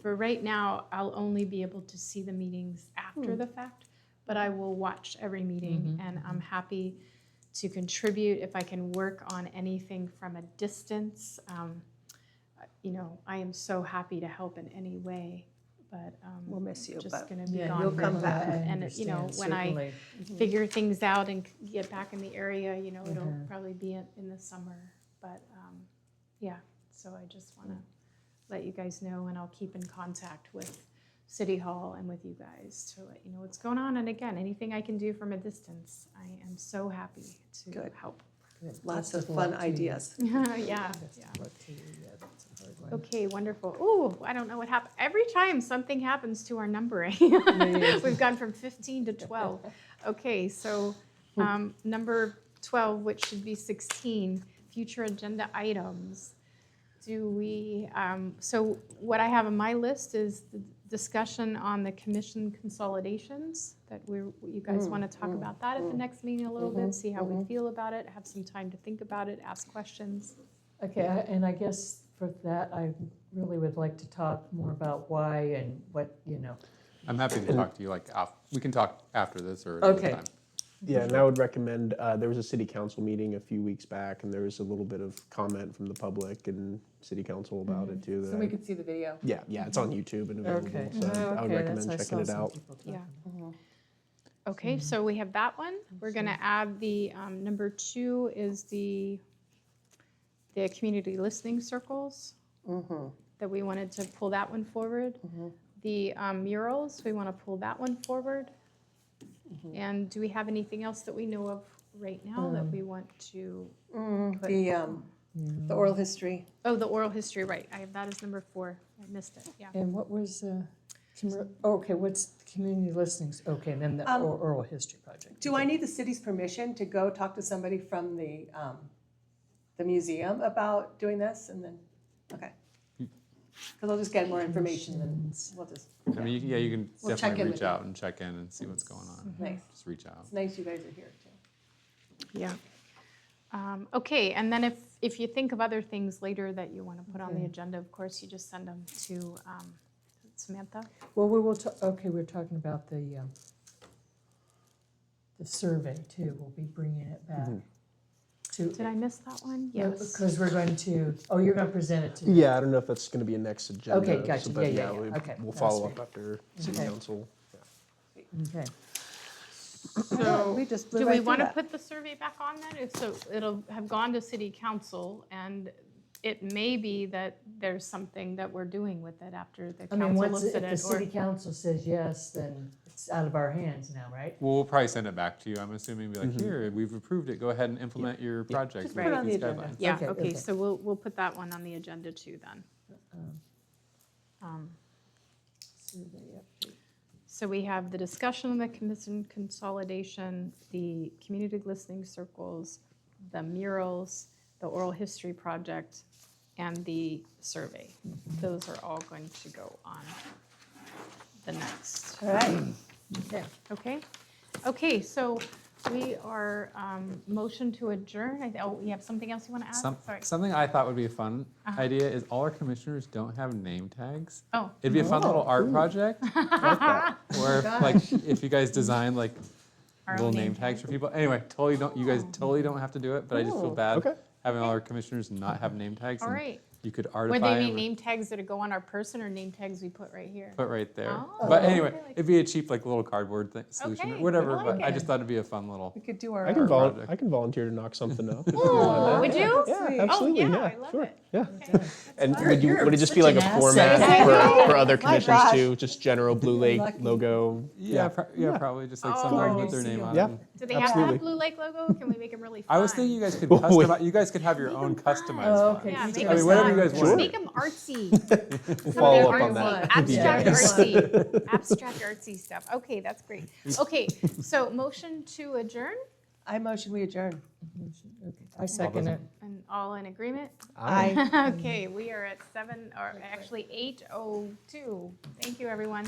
for right now, I'll only be able to see the meetings after the fact, but I will watch every meeting, and I'm happy to contribute if I can work on anything from a distance. You know, I am so happy to help in any way, but We'll miss you, just but going to be yeah, gone you'll for a come little back. bit. And, you know, when I figure things out and get back in the area, you know, it'll probably be in the summer. But yeah, so I just want to let you guys know, and I'll keep in contact with City Hall and with you guys to let you know what's going on. And again, anything I can do from a distance, I am so happy to Good. help. Lots of fun ideas. Yeah. Okay, wonderful. Ooh, I don't know what happened. Every time something happens to our numbering, we've gone from 15 to 12. Okay, so number 12, which should be 16, future agenda items. Do we, so what I have on my list is the discussion on the commission consolidations, that you guys want to talk about that at the next meeting a little bit, see how we feel about it, have some time to think about it, ask questions. Okay, and I guess for that, I really would like to talk more about why and what, you know. I'm happy to talk to you, like, we can talk after this or another Okay. time. Yeah, and I would recommend, there was a city council meeting a few weeks back, and there was a little bit of comment from the public and city council about it too. So that we I- could see the video. Yeah, it's on YouTube and available, Okay. so I would Okay, recommend that's- I checking saw it some out. people talking Yeah. about it. Okay, so we have that one. We're going to add the number 2 is the the community listening circles, that we wanted to pull that one forward. The murals, we want to pull that one forward. And do we have anything else that we know of right now that we want to put? The oral history. Oh, the oral history, right. I have that as number 4. I missed it, yeah. And what was, okay, what's the community listenings? Okay, and then the oral history project. Do I need the city's permission to go talk to somebody from the museum about doing this, and then, okay. Because I'll just get more information, and we'll just, I mean, yeah, you can We'll check definitely in reach with you. out and check in and see what's going on. nice. Just reach out. It's nice you guys are here, too. Yeah. Okay, and then if you think of other things later that you want to put on the Okay. agenda, of course, you just send them to Samantha. Well, we will, okay, we're talking about the survey too. We'll be bringing it back to. Did I miss that one? Yes. Because we're going to, you're going to present it to. Yeah, I don't know if that's going to be a next agenda. Okay, gotcha. But Yeah, okay. We'll that's follow great. up after city Okay. council. Okay. So, We just blew do right we through want to that. put the survey back on then? If so, it'll have gone to city council, and it may be that there's something that we're doing with it after the I mean, council once, looks if at the it. city council says yes, then it's out of our hands now, right? Well, we'll probably send it back to you, I'm assuming, be like, here, we've approved it, go ahead and implement your project. Just with put it on these the agenda. guidelines. Yeah, Okay, okay, okay. so we'll put that one on the agenda too then. Survey update. So we have the discussion on the commission consolidation, the community listening circles, the murals, the oral history project, and the survey. Those are all going to go on the next. All right. Okay. Okay? Okay, so we are motion to adjourn. Oh, you have something else you want to add? Sorry. Something I thought would be a fun idea is all our commissioners don't have name tags. Oh, It'd be a fun little art project where, like, if you guys design like Our little own name name tags for people. Anyway, you guys totally don't have to do it, but I just feel bad Okay. having all our commissioners not have name tags. all and right. You could Would artify they be them or name tags that go on our person or name tags we put right here? put right there. Oh, But anyway, okay, like- it'd be a cheap like little cardboard solution or Okay, whatever. I But like I it. just thought it'd be a fun little. We could do our. I can, project. I can volunteer to knock something up. Oh, would you? Yeah, Sweet. absolutely. Oh, yeah, yeah, I love sure. it. Yeah. Okay. And You're- would you're it just be such like a an format asset. for other My commissioners gosh. too? Just general Blue Lake lucky. logo. Yeah, probably just like Oh. something with their name Yeah. on Yeah. it. Do they have to Absolutely. have Blue Lake logo? Can we make them really fun? I was thinking you guys could Wait. customize. You guys could have your own customized Oh, one. okay. Yeah, Each make of I us mean, whatever have- you guys Sure. want. Make them artsy. We'll follow up on artsy. that. Abstract Yeah. artsy. Abstract artsy stuff. Okay, that's great. Okay, so motion to adjourn, I motion we adjourn. Okay, I second it. and all in agreement? Aye. Okay, we are at 8:02. Thank you, everyone.